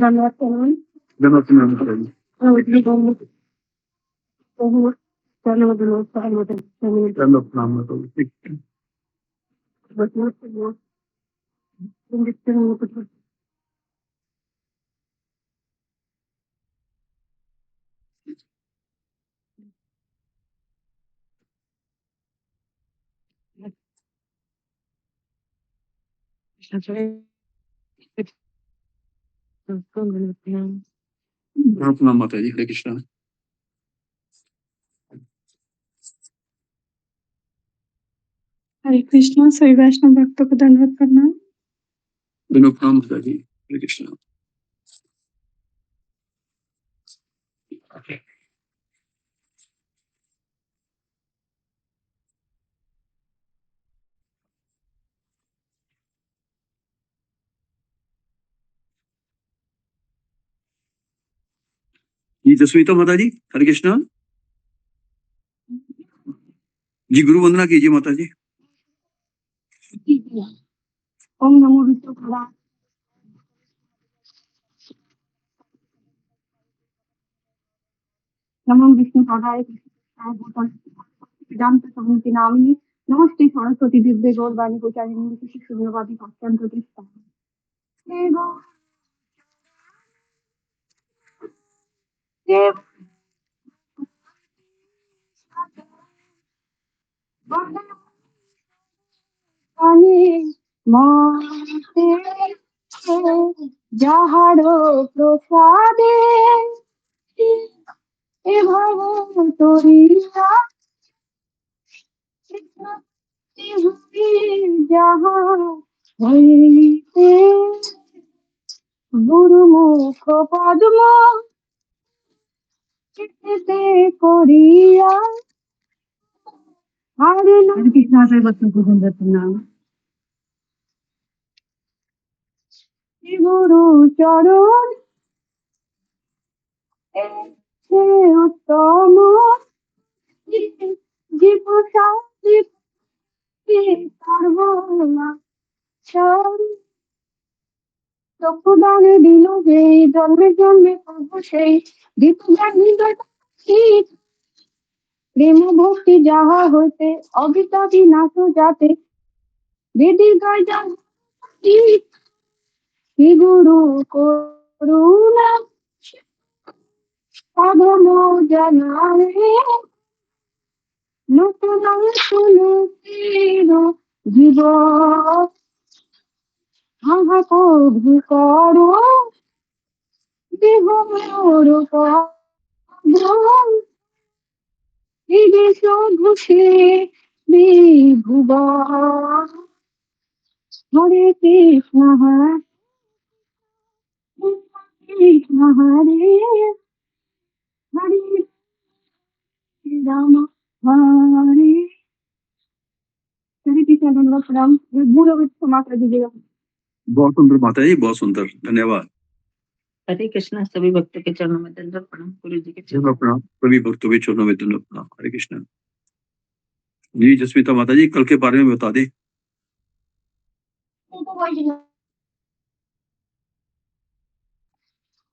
धन्यवाद प्रणाम। धन्यवाद मैम बताइए। धन्यवाद प्रणाम बताइए। ठीक है। धन्यवाद प्रणाम माता जी। हरे कृष्णा। हरे कृष्णा। सभी वैष्णव भक्तों को दंडवत प्रणाम। धन्यवाद प्रणाम माता जी। हरे कृष्णा। जी जसवीता माता जी। हरे कृष्णा। जी गुरु वंदना कीजिए माता जी। ओम नमो विष्णुपदाय नमो विष्णुपदाय वेदांत समिति नामिनी नमस्ते सरस्वती दिव्य गौरवाणी गोचारिणी शून्यवादी भक्तान प्रतिष्ठा যাহারো প্রসাদে এভাবে তরিয়া যাহা হইতে গুরুমুখ পদ্ম চিত্তে করিয়া হরে কৃষ্ণ বস্তু নাম গুরু চরণ সে উত্তম জীবসা সর্বনা চক্ষুদানে দিল যেই জন্মে জন্মে করবো সেই প্রেম ভক্তি যাহা হইতে অবিতা বিনাশ যাতে বেদির গায় শ্রী গুরু করুণা পরম জানারে নতুন সুনীতির জীব আহা প্রভু করো দেহ মোর বিদেশ ঘুষে বিভুব হরে কৃষ্ণ হরে কৃষ্ণ হরে हरे राम हरे हरे कृष्ण धन्यवाद प्रणाम। भूल हो गई तो क्षमा कर दीजिएगा। बहुत सुंदर माता जी। बहुत सुंदर। धन्यवाद। हरे कृष्णा। सभी भक्तों के चरणों में दंडवत प्रणाम। गुरु जी के चरणों धन्यवाद प्रणाम। सभी भक्तों के चरणों में धन्यवाद प्रणाम। हरे कृष्णा। जी जसवीता माता जी कल के बारे में बता दें।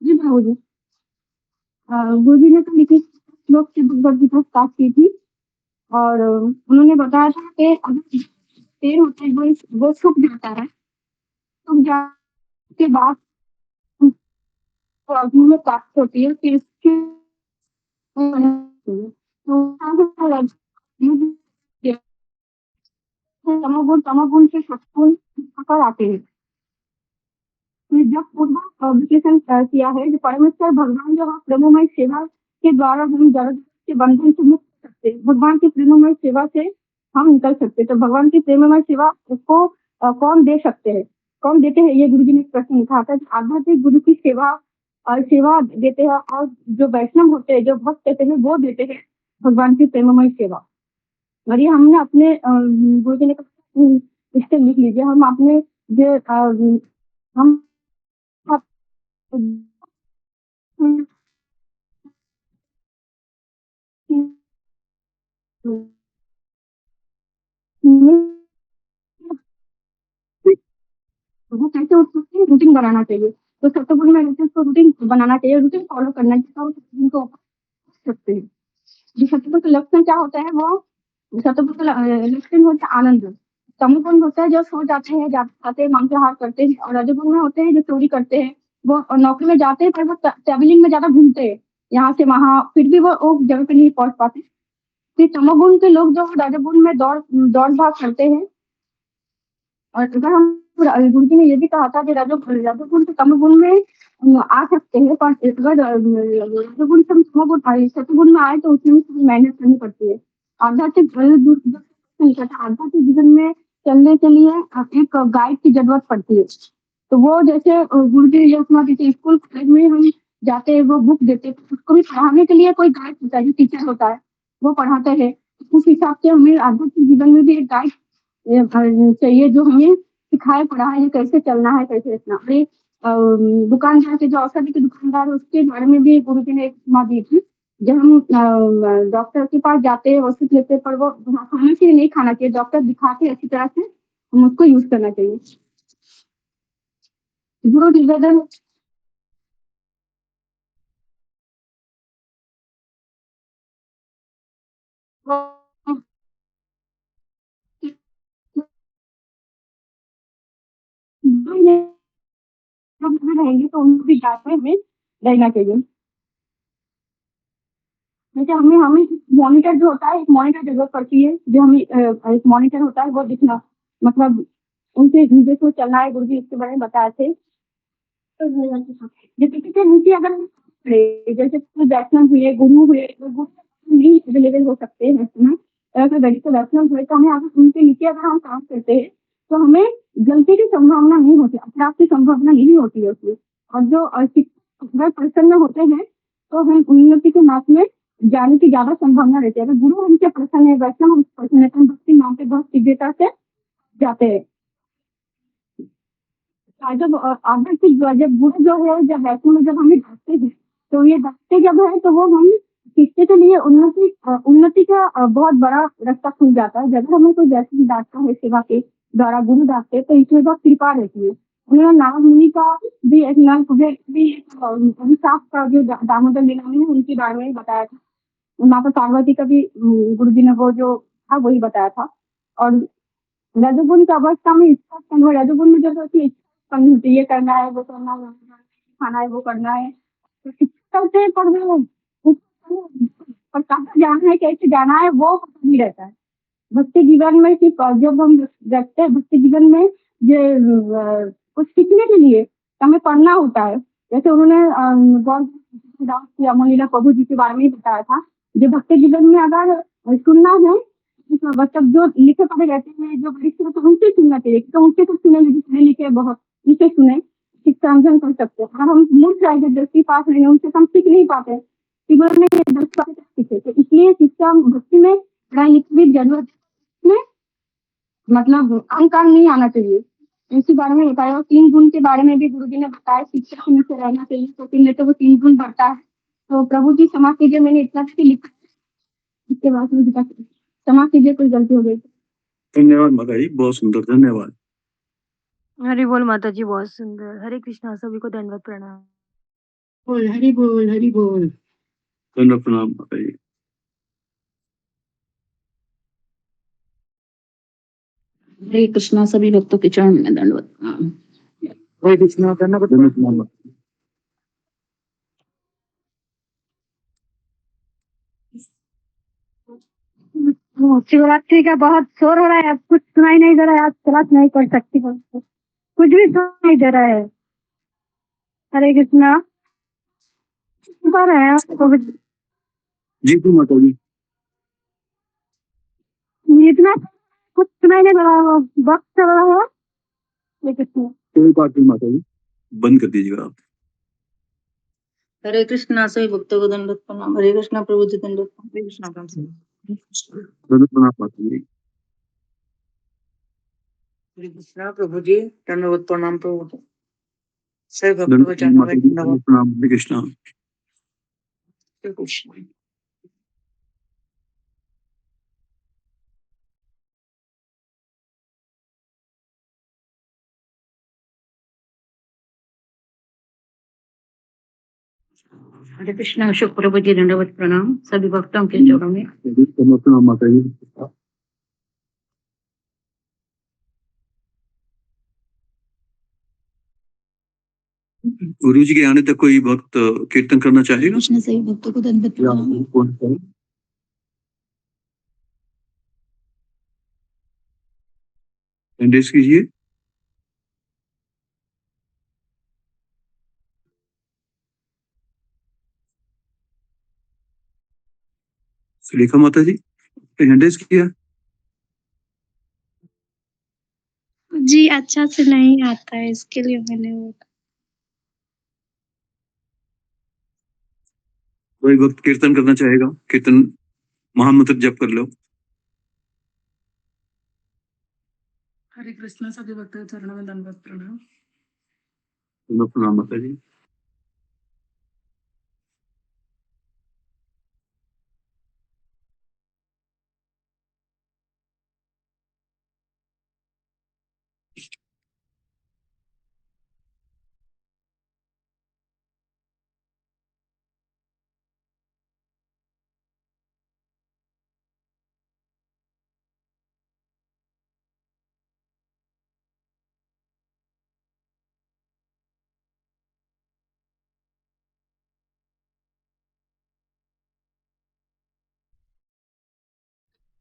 जी भाऊ जी गुरु जी ने तो लिखित श्लोक से भगवद गीता स्टार्ट की थी और उन्होंने बताया था कि अगर तेल होता है वो सूख जाता है सूख जाने के बाद अग्नि में प्राप्त होती है फिर इसके तो तमोगुण से सत्गुण पर आते हैं। तो जब पूर्व विश्लेषण किया है जो परमेश्वर भगवान जो हम प्रेममय सेवा के द्वारा हम जगत के बंधन से मुक्त कर सकते हैं। भगवान की प्रेममय सेवा से हम निकल सकते हैं। तो भगवान की प्रेममय सेवा उसको कौन दे सकते हैं कौन देते हैं ये गुरु जी ने प्रश्न उठाया था। आध्यात्मिक गुरु की सेवा सेवा देते हैं और जो वैष्णव होते हैं जो भक्त होते हैं वो देते हैं भगवान की प्रेममय सेवा। और ये हमने अपने गुरु जी ने इससे लिख लीजिए हम अपने जो हम वो कैसे उठ सकते हैं रूटीन बनाना चाहिए। तो सत्संग में उसको रूटीन बनाना चाहिए, रूटीन फॉलो करना चाहिए और सत्संग को सकते हैं। जो सत्संग का लक्षण क्या होता है, वो सत्संग का लक्षण होता है आनंद। तमोगुण होता है जो सो जाते हैं, खाते हैं, मांसाहार करते हैं, और रजोगुण में होते हैं जो चोरी करते हैं, वो नौकरी में जाते हैं पर वो ट्रेवलिंग में ज्यादा घूमते हैं यहाँ से वहां, फिर भी वो जगह पे नहीं पहुंच पाते। फिर तमोगुण के लोग जो रजोगुण में दौड़ दौड़ भाग करते हैं। और अगर हम गुरु जी ने ये भी कहा था कि रजोगुण से तमोगुण में आ सकते हैं, पर अगर रजोगुण से हम सतोगुण में आए तो उसमें भी मेहनत करनी पड़ती है। आध्यात्मिक आध्यात्मिक जीवन में चलने के लिए एक गाइड की जरूरत पड़ती है। तो वो जैसे गुरु जी जैसे स्कूल कॉलेज में हम जाते हैं, वो बुक देते हैं, उसको भी पढ़ाने के लिए कोई गाइड होता है, जो टीचर होता है वो पढ़ाते हैं। उस हिसाब से हमें आध्यात्मिक जीवन में भी एक गाइड चाहिए जो हमें सिखाए पढ़ाए ये कैसे चलना है, कैसे रखना। अरे दुकानदार के जो औषधि के दुकानदार है, उसके बारे में भी गुरु जी ने एक उपमा दी थी। जब हम डॉक्टर के पास जाते हैं, औषध लेते हैं, पर वो खाने के लिए नहीं खाना चाहिए, डॉक्टर दिखाते अच्छी तरह से हम उसको यूज करना चाहिए। गुरु निवेदन रहेंगे तो उनको भी जाते हमें रहना चाहिए। जैसे हमें हमें मॉनिटर जो होता है, एक मॉनिटर जरूरत पड़ती है, जो हमें एक मॉनिटर होता है वो दिखना, मतलब उनके निर्देश में चलना है। गुरु जी इसके बारे में बताए थे। तो जैसे किसी नीचे अगर हम खड़े, जैसे कोई वैष्णव हुए, गुरु हुए, तो वो नहीं अवेलेबल हो सकते हैं इसमें। अगर गरीब के वैष्णव हुए तो हमें अगर उनके नीचे अगर हम काम करते हैं तो हमें गलती की संभावना नहीं होती, अपराध की संभावना नहीं होती है उसमें। और जो अगर प्रसन्न होते हैं तो हम उन्नति के मार्ग में जाने की ज्यादा संभावना रहती है। अगर गुरु हमसे प्रसन्न है, वैष्णव हमसे प्रसन्न है, तो हम भक्ति मार्ग पे बहुत शीघ्रता से जाते हैं। जब आगे से जब गुरु जो है, जब वैष्णव में जब हमें डांटते हैं, तो ये डांटते जब है तो वो हम किसी के लिए उन्नति का बहुत बड़ा रास्ता खुल जाता है। जब हमें कोई वैष्णव डांटता है सेवा के द्वारा, गुरु डांटते हैं, तो इसमें बहुत कृपा रहती है। उन्होंने नारद मुनि का भी एक अभिशाप का जो दामोदर लीला में उनके बारे में बताया था। माता पार्वती का भी गुरु जी ने वो जो था वही बताया था। और रजोगुण की अवस्था में इच्छा उत्पन्न हो, रजोगुण में जब होती है इच्छा उत्पन्न होती है, ये करना है, वो करना है, खाना है, वो करना है, तो इच्छा करते हैं, पर वो पर कहाँ जाना है, कैसे जाना है, वो पता नहीं रहता है। भक्ति जीवन में सिर्फ जब हम रखते हैं भक्ति जीवन में, ये कुछ सीखने के लिए हमें पढ़ना होता है। जैसे उन्होंने गौर अमोलीला प्रभु जी के बारे में ही बताया था। जो भक्ति जीवन में अगर सुनना है, मतलब जो लिखे पढ़े रहते हैं, जो वरिष्ठ होते हैं, उनसे सुनना चाहिए, तो उनसे तो सुनेंगे जो पढ़े लिखे बहुत, उनसे सुने, शिक्षा अर्जन कर सकते हैं। अगर हम मूर्ख रहेंगे, 10वीं पास नहीं है, उनसे हम सीख नहीं पाते। जीवन में 10 पास सीखे, तो इसलिए शिक्षा भक्ति में पढ़ाई लिखने की जरूरत में, मतलब अहंकार नहीं आना चाहिए। इसी बारे में बताया। और 3 गुण के बारे में भी गुरु जी ने बताया, शिक्षा के नीचे रहना चाहिए, तो फिर नहीं तो वो 3 गुण बढ़ता है। तो प्रभु जी क्षमा कीजिए, मैंने इतना भी लिखा, इसके बाद में क्षमा कीजिए कोई गलती हो गई। धन्यवाद माता जी, बहुत सुंदर, धन्यवाद। हरि बोल माता जी, बहुत सुंदर। हरे कृष्णा, सभी को दंडवत प्रणाम। बोल हरि बोल, हरि बोल। धन्यवाद, प्रणाम माता जी। हरे कृष्णा, सभी भक्तों के चरण में दंडवत प्रणाम। हरे कृष्णा, दंडवत धन्यवाद, प्रणाम। प्रणाम। शिवरात्रि का बहुत शोर हो रहा है, अब कुछ सुनाई नहीं दे रहा है, आज क्लास नहीं कर सकती हूँ, कुछ भी सुनाई नहीं दे रहा है। हरे कृष्णा पर है आपको जी जी माता जी। इतना कुछ सुनाई नहीं दे रहा है, वक्त चल रहा है। हरे कृष्णा। कोई बात नहीं माता जी, बंद कर दीजिएगा आप। हरे कृष्णा, सभी भक्तों को दंडवत प्रणाम। हरे कृष्णा प्रभु जी, दंडवत प्रणाम। हरे कृष्णा प्रणाम। धन्यवाद, प्रणाम माता जी। हरे कृष्णा प्रभु जी, दंडवत प्रणाम प्रभु जी। सभी भक्तों को धन्यवाद चरणों में माता जी, दंडवत प्रणाम। हरे कृष्णा। प्रणाम। हरे कृष्णा। अशोक प्रभु जी दंडवत प्रणाम सभी भक्तों के चरणों में। प्रणाम माता जी। गुरु जी के आने तक कोई भक्त कीर्तन करना चाहेगा? कृष्ण सभी भक्तों को दंडवत प्रणाम। एंडेस कीजिए। सुलेखा माता जी हैंडेस किया। जी अच्छा से नहीं आता है, इसके लिए मैंने वो कोई भक्त कीर्तन करना चाहेगा? कीर्तन महामंत्र जप कर लो। हरे कृष्णा सभी भक्तों के चरणों में दंडवत प्रणाम। प्रणाम माता जी।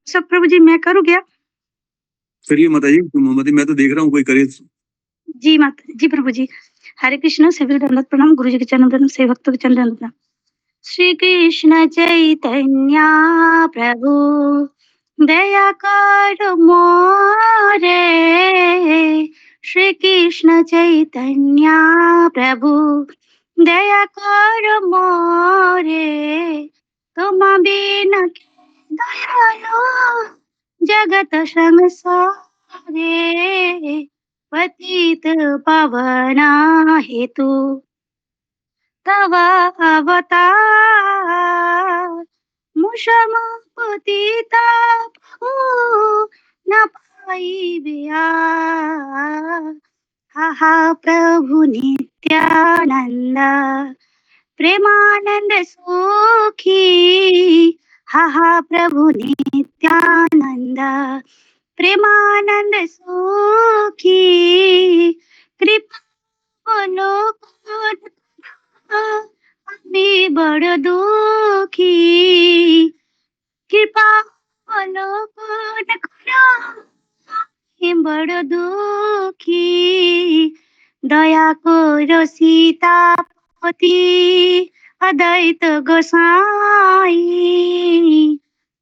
सब प्रभु जी मैं करूँ क्या? करिए माता जी। मोहम्मदी मैं तो देख रहा हूँ कोई करे। जी माता जी प्रभु जी। हरे कृष्ण सभी को दंडवत प्रणाम। गुरु जी के चरण प्रणाम, सभी भक्तों के चरण दंडवत प्रणाम। श्री कृष्ण चैतन्य प्रभु दया कर मोरे। श्री कृष्ण चैतन्य प्रभु दया कर मोरे। तुम बिना दयालु जगत संसारे। पतित पावना हेतु तव अवतार। मुषम पतिता प्रभु न पाइबे आर। हा प्रभु नित्यानंद प्रेमानंद सुखी। हा प्रभु नित्यानंद प्रेमानंद सुखी। कृपा अवलोकन मैं बड़ दुखी। कृपा अवलोकन करो मैं बड़ दुखी। दया करो सीतापति अद्वैत गोसाई।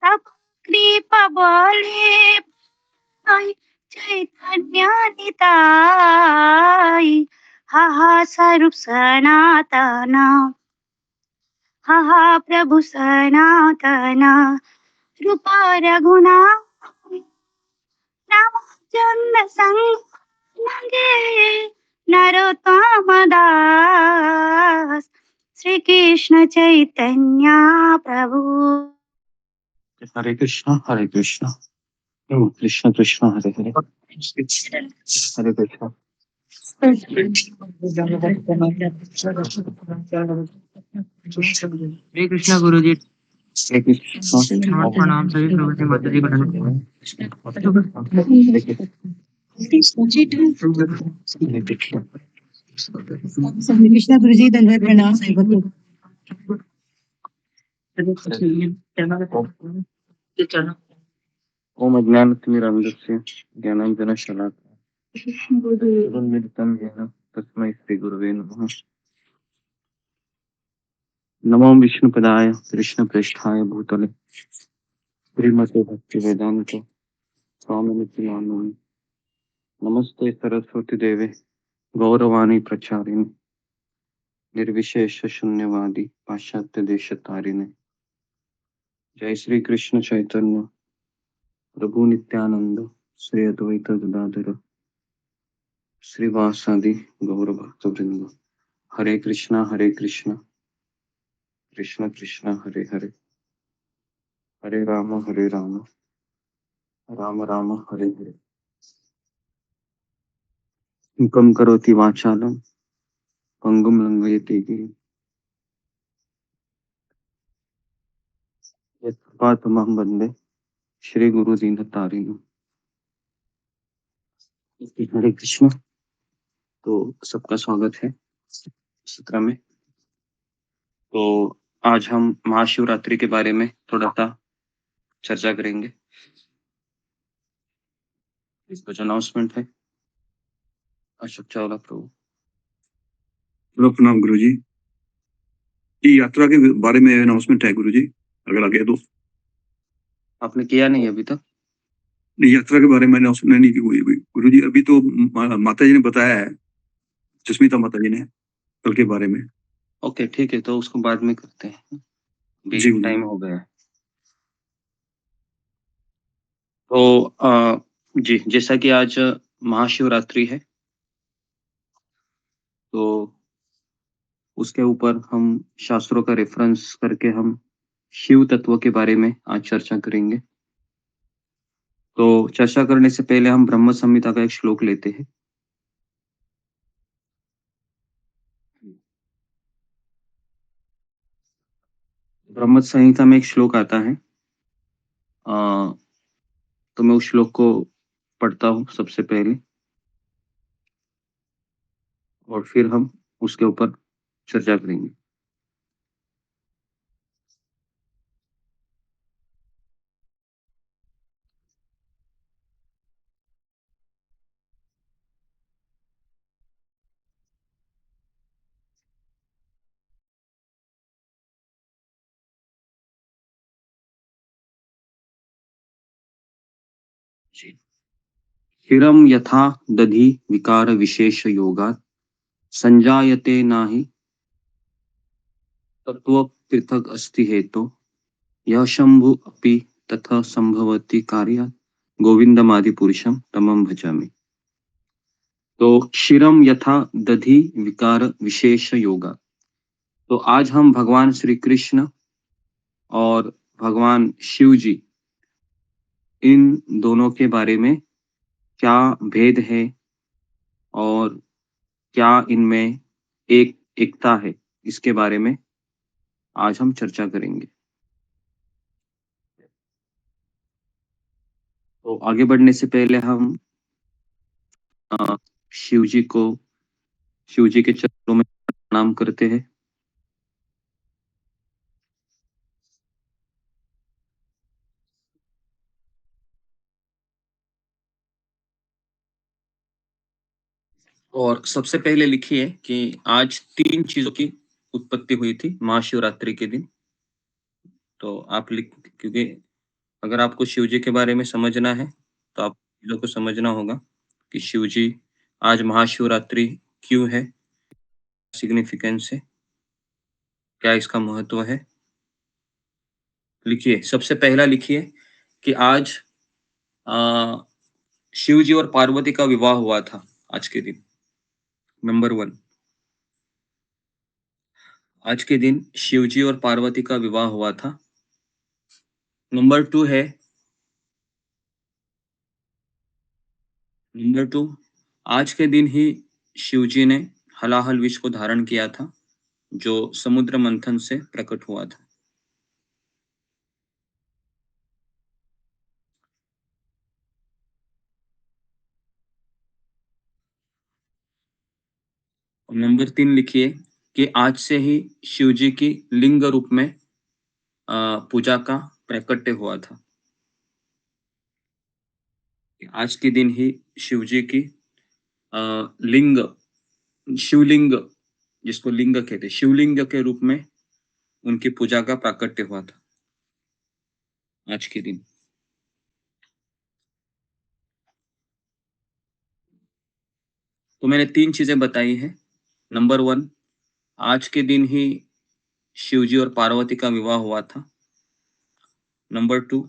तब कृपा बले पाई चैतन्य निताई। हा स्वरूप सनातन हा प्रभु सनातन। रूप रघुना रामचंद्र संग लगे नरोत्तम दास। श्री कृष्ण चैतन्य प्रभु। हरे कृष्णा कृष्ण कृष्ण हरे हरे हरे कृष्णा। हरे कृष्णा गुरु जी। हरे कृष्णा। और प्रणाम सभी प्रभु जी माता जी को दंडवत। कृष्णा गुरु जी दंडवत प्रणाम सभी भक्तों के चरणों। ओम अज्ञानतिमिरान्धस्य ज्ञानाञ्जनशलाकया तन्मयि येन तस्मै श्री गुरुवे नमः। नमो विष्णुपदाय कृष्णप्रेष्ठाय भूतले श्रीमते भक्तिवेदान्त स्वामिनिति नामिने। नमस्ते सरस्वती देवे गौरवाणी प्रचारिणे निर्विशेष शून्यवादी पाश्चात्य देशतारिणे। जय श्री कृष्ण चैतन्य प्रभु नित्यानंद श्री अद्वैत गदाधर श्रीवासादि गौर भक्त वृंद। हरे कृष्णा कृष्ण कृष्ण हरे हरे हरे राम राम राम हरे हरे। मुकं करोति वाचालं पंगुं लंघयते गिरिं पातमं वंदे श्री गुरु दीनतारिणं। हरे कृष्ण। तो सबका स्वागत है सत्र में। तो आज हम महाशिवरात्रि के बारे में थोड़ा सा चर्चा करेंगे। इस कुछ अनाउंसमेंट है। अशोक चावला प्रभु। चलो प्रणाम गुरु जी। ये यात्रा के बारे में अनाउंसमेंट है गुरु जी, अगर आगे तो। आपने किया नहीं अभी तक? नहीं, यात्रा के बारे में अनाउंसमेंट नहीं की हुई गुरु जी। अभी तो माता जी ने बताया है, जसमीता माता जी ने, कल के बारे में। ओके ठीक है, तो उसको बाद में करते हैं, जी गुरु जी। टाइम हो गया है। तो जी, जैसा कि आज महाशिवरात्रि है, तो उसके ऊपर हम शास्त्रों का रेफरेंस करके हम शिव तत्व के बारे में आज चर्चा करेंगे। तो चर्चा करने से पहले हम ब्रह्म संहिता का एक श्लोक लेते हैं। ब्रह्म संहिता में एक श्लोक आता है, तो मैं उस श्लोक को पढ़ता हूँ सबसे पहले, और फिर हम उसके ऊपर चर्चा करेंगे। क्षीरम यथा दधि विकार विशेष योगात् संजायते नाही तत्व पृथक अस्ति हेतु यह शंभु अपि तथा संभवति कार्यात् गोविंदमादि पुरुषम तमं भजामि। तो क्षीरम यथा दधि विकार विशेष योगा। तो आज हम भगवान श्री कृष्ण और भगवान शिव जी, इन दोनों के बारे में क्या भेद है और क्या इनमें एकता है, इसके बारे में आज हम चर्चा करेंगे। तो आगे बढ़ने से पहले हम शिव जी के चरणों में प्रणाम करते हैं। और सबसे पहले लिखिए कि आज 3 चीजों की उत्पत्ति हुई थी महाशिवरात्रि के दिन। तो आप क्योंकि अगर आपको शिव जी के बारे में समझना है, तो आप चीजों को समझना होगा कि शिव जी आज महाशिवरात्रि क्यों है, सिग्निफिकेंस है, क्या इसका महत्व है। लिखिए, सबसे पहला लिखिए कि आज शिव जी और पार्वती का विवाह हुआ था आज के दिन। नंबर 1, आज के दिन शिव जी और पार्वती का विवाह हुआ था। नंबर 2 है, नंबर 2, आज के दिन ही शिव जी ने हलाहल विष को धारण किया था, जो समुद्र मंथन से प्रकट हुआ था। और नंबर 3 लिखिए कि आज से ही शिव जी की लिंग रूप में पूजा का प्राकट्य हुआ था। आज के दिन ही शिव जी की लिंग, शिवलिंग, जिसको लिंग कहते, शिवलिंग के रूप में उनकी पूजा का प्राकट्य हुआ था आज के दिन। तो मैंने 3 चीजें बताई हैं। नंबर 1, आज के दिन ही शिव जी और पार्वती का विवाह हुआ था। नंबर 2,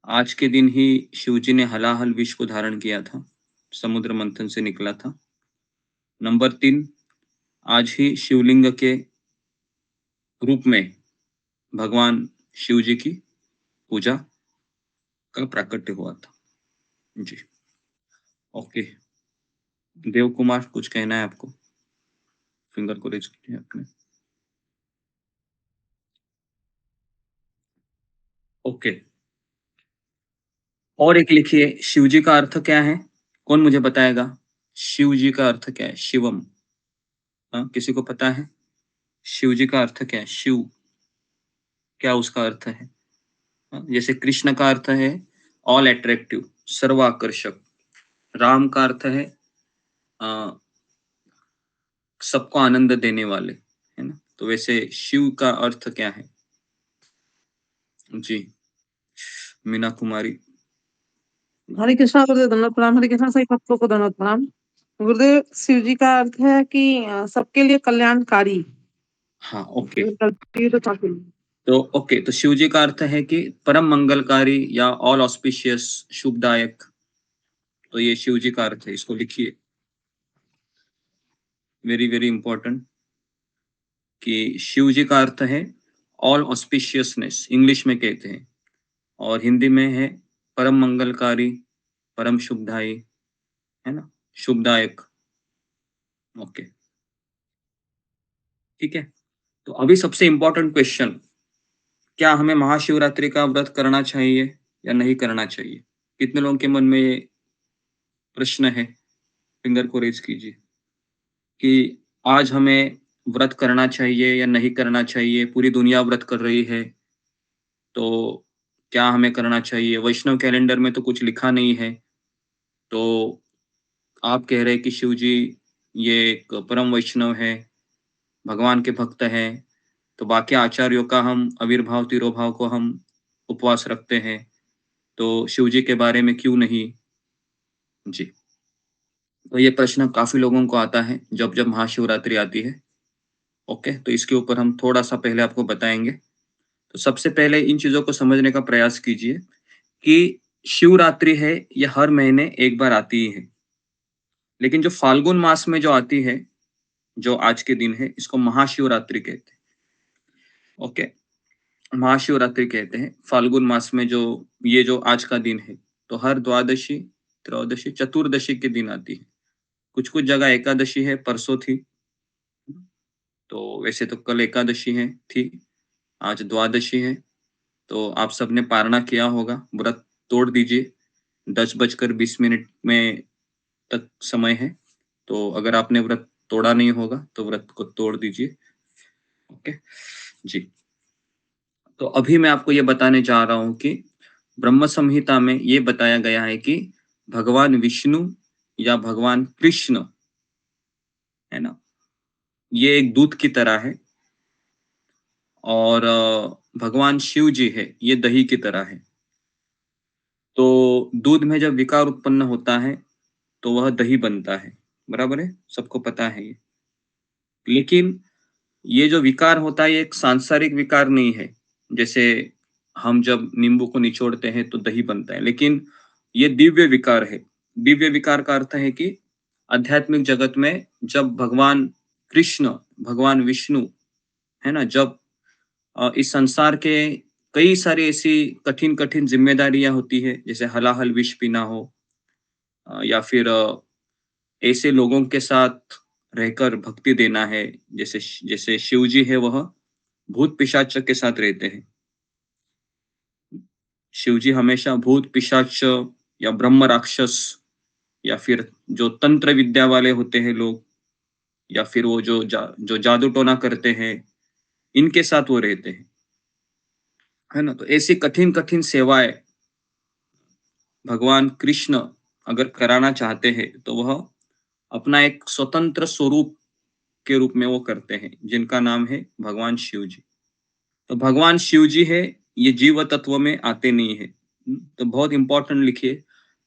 आज के दिन ही शिव जी ने हलाहल विष को धारण किया था, समुद्र मंथन से निकला था। नंबर 3, आज ही शिवलिंग के रूप में भगवान शिव जी की पूजा का प्राकट्य हुआ था। जी, ओके। देव कुमार, कुछ कहना है आपको? फिंगर को रेज कीजिए आपने। ओके, और एक लिखिए, शिव जी का अर्थ क्या है? कौन मुझे बताएगा? शिव जी का अर्थ क्या है? शिवम। हाँ, किसी को पता है? शिव जी का अर्थ क्या है? शिव, क्या उसका अर्थ है? हाँ, जैसे कृष्ण का अर्थ है ऑल अट्रैक्टिव, सर्व आकर्षक। राम का अर्थ है सबको आनंद देने वाले, है ना? तो वैसे शिव का अर्थ क्या है? जी, मीना कुमारी। हरे कृष्णा गुरुदेव, दंडवत प्रणाम। हरे कृष्णा सही भक्तों को दंडवत प्रणाम। गुरुदेव, शिव जी का अर्थ है कि सबके लिए कल्याणकारी। हाँ, ओके। गलती तो काफी नहीं। तो ओके, तो शिव जी का अर्थ है कि परम मंगलकारी या ऑल ऑस्पिशियस, शुभदायक। तो ये शिव जी का अर्थ है, इसको लिखिए, वेरी वेरी इंपॉर्टेंट, कि शिव जी का अर्थ है ऑल ऑस्पिशियसनेस, इंग्लिश में कहते हैं, और हिंदी में है परम मंगलकारी, परम शुभदायी, है ना, शुभदायक। ओके, ठीक है। तो अभी सबसे इंपॉर्टेंट क्वेश्चन, क्या हमें महाशिवरात्रि का व्रत करना चाहिए या नहीं करना चाहिए? कितने लोगों के मन में ये प्रश्न है? फिंगर को रेज कीजिए कि आज हमें व्रत करना चाहिए या नहीं करना चाहिए। पूरी दुनिया व्रत कर रही है, तो क्या हमें करना चाहिए? वैष्णव कैलेंडर में तो कुछ लिखा नहीं है, तो आप कह रहे हैं कि शिव जी ये एक परम वैष्णव है, भगवान के भक्त हैं, तो बाकी आचार्यों का हम आविर्भाव तिरोभाव को हम उपवास रखते हैं, तो शिव जी के बारे में क्यों नहीं? जी, तो ये प्रश्न काफी लोगों को आता है जब जब महाशिवरात्रि आती है। ओके, तो इसके ऊपर हम थोड़ा सा पहले आपको बताएंगे। तो सबसे पहले इन चीजों को समझने का प्रयास कीजिए कि शिवरात्रि है, ये हर महीने एक बार आती ही है, लेकिन जो फाल्गुन मास में जो आती है, जो आज के दिन है, इसको महाशिवरात्रि कहते हैं। ओके, महाशिवरात्रि कहते हैं फाल्गुन मास में जो ये जो आज का दिन है, तो हर द्वादशी, त्रयोदशी, चतुर्दशी के दिन आती है। कुछ कुछ जगह एकादशी है, परसों थी, तो वैसे तो कल एकादशी है थी, आज द्वादशी है। तो आप सबने पारणा किया होगा, व्रत तोड़ दीजिए, 10:20 में तक समय है, तो अगर आपने व्रत तोड़ा नहीं होगा तो व्रत को तोड़ दीजिए। ओके जी, तो अभी मैं आपको ये बताने जा रहा हूं कि ब्रह्म संहिता में ये बताया गया है कि भगवान विष्णु या भगवान कृष्ण, है ना, ये एक दूध की तरह है, और भगवान शिव जी है, ये दही की तरह है। तो दूध में जब विकार उत्पन्न होता है तो वह दही बनता है, बराबर है, सबको पता है ये। लेकिन ये जो विकार होता है, ये एक सांसारिक विकार नहीं है, जैसे हम जब नींबू को निचोड़ते हैं तो दही बनता है, लेकिन ये दिव्य विकार है। दिव्य विकार का अर्थ है कि आध्यात्मिक जगत में जब भगवान कृष्ण, भगवान विष्णु, है ना, जब इस संसार के कई सारी ऐसी कठिन कठिन जिम्मेदारियां होती है, जैसे हलाहल विष पीना हो, या फिर ऐसे लोगों के साथ रहकर भक्ति देना है, जैसे जैसे शिव जी है, वह भूत पिशाच के साथ रहते हैं। शिव जी हमेशा भूत पिशाच या ब्रह्म राक्षस, या फिर जो तंत्र विद्या वाले होते हैं लोग, या फिर वो जो जादू टोना करते हैं, इनके साथ वो रहते हैं, है ना। तो ऐसी कठिन कठिन सेवाएं भगवान कृष्ण अगर कराना चाहते हैं तो वह अपना एक स्वतंत्र स्वरूप के रूप में वो करते हैं, जिनका नाम है भगवान शिव जी। तो भगवान शिव जी है, ये जीव तत्व में आते नहीं है। तो बहुत इंपॉर्टेंट लिखिए,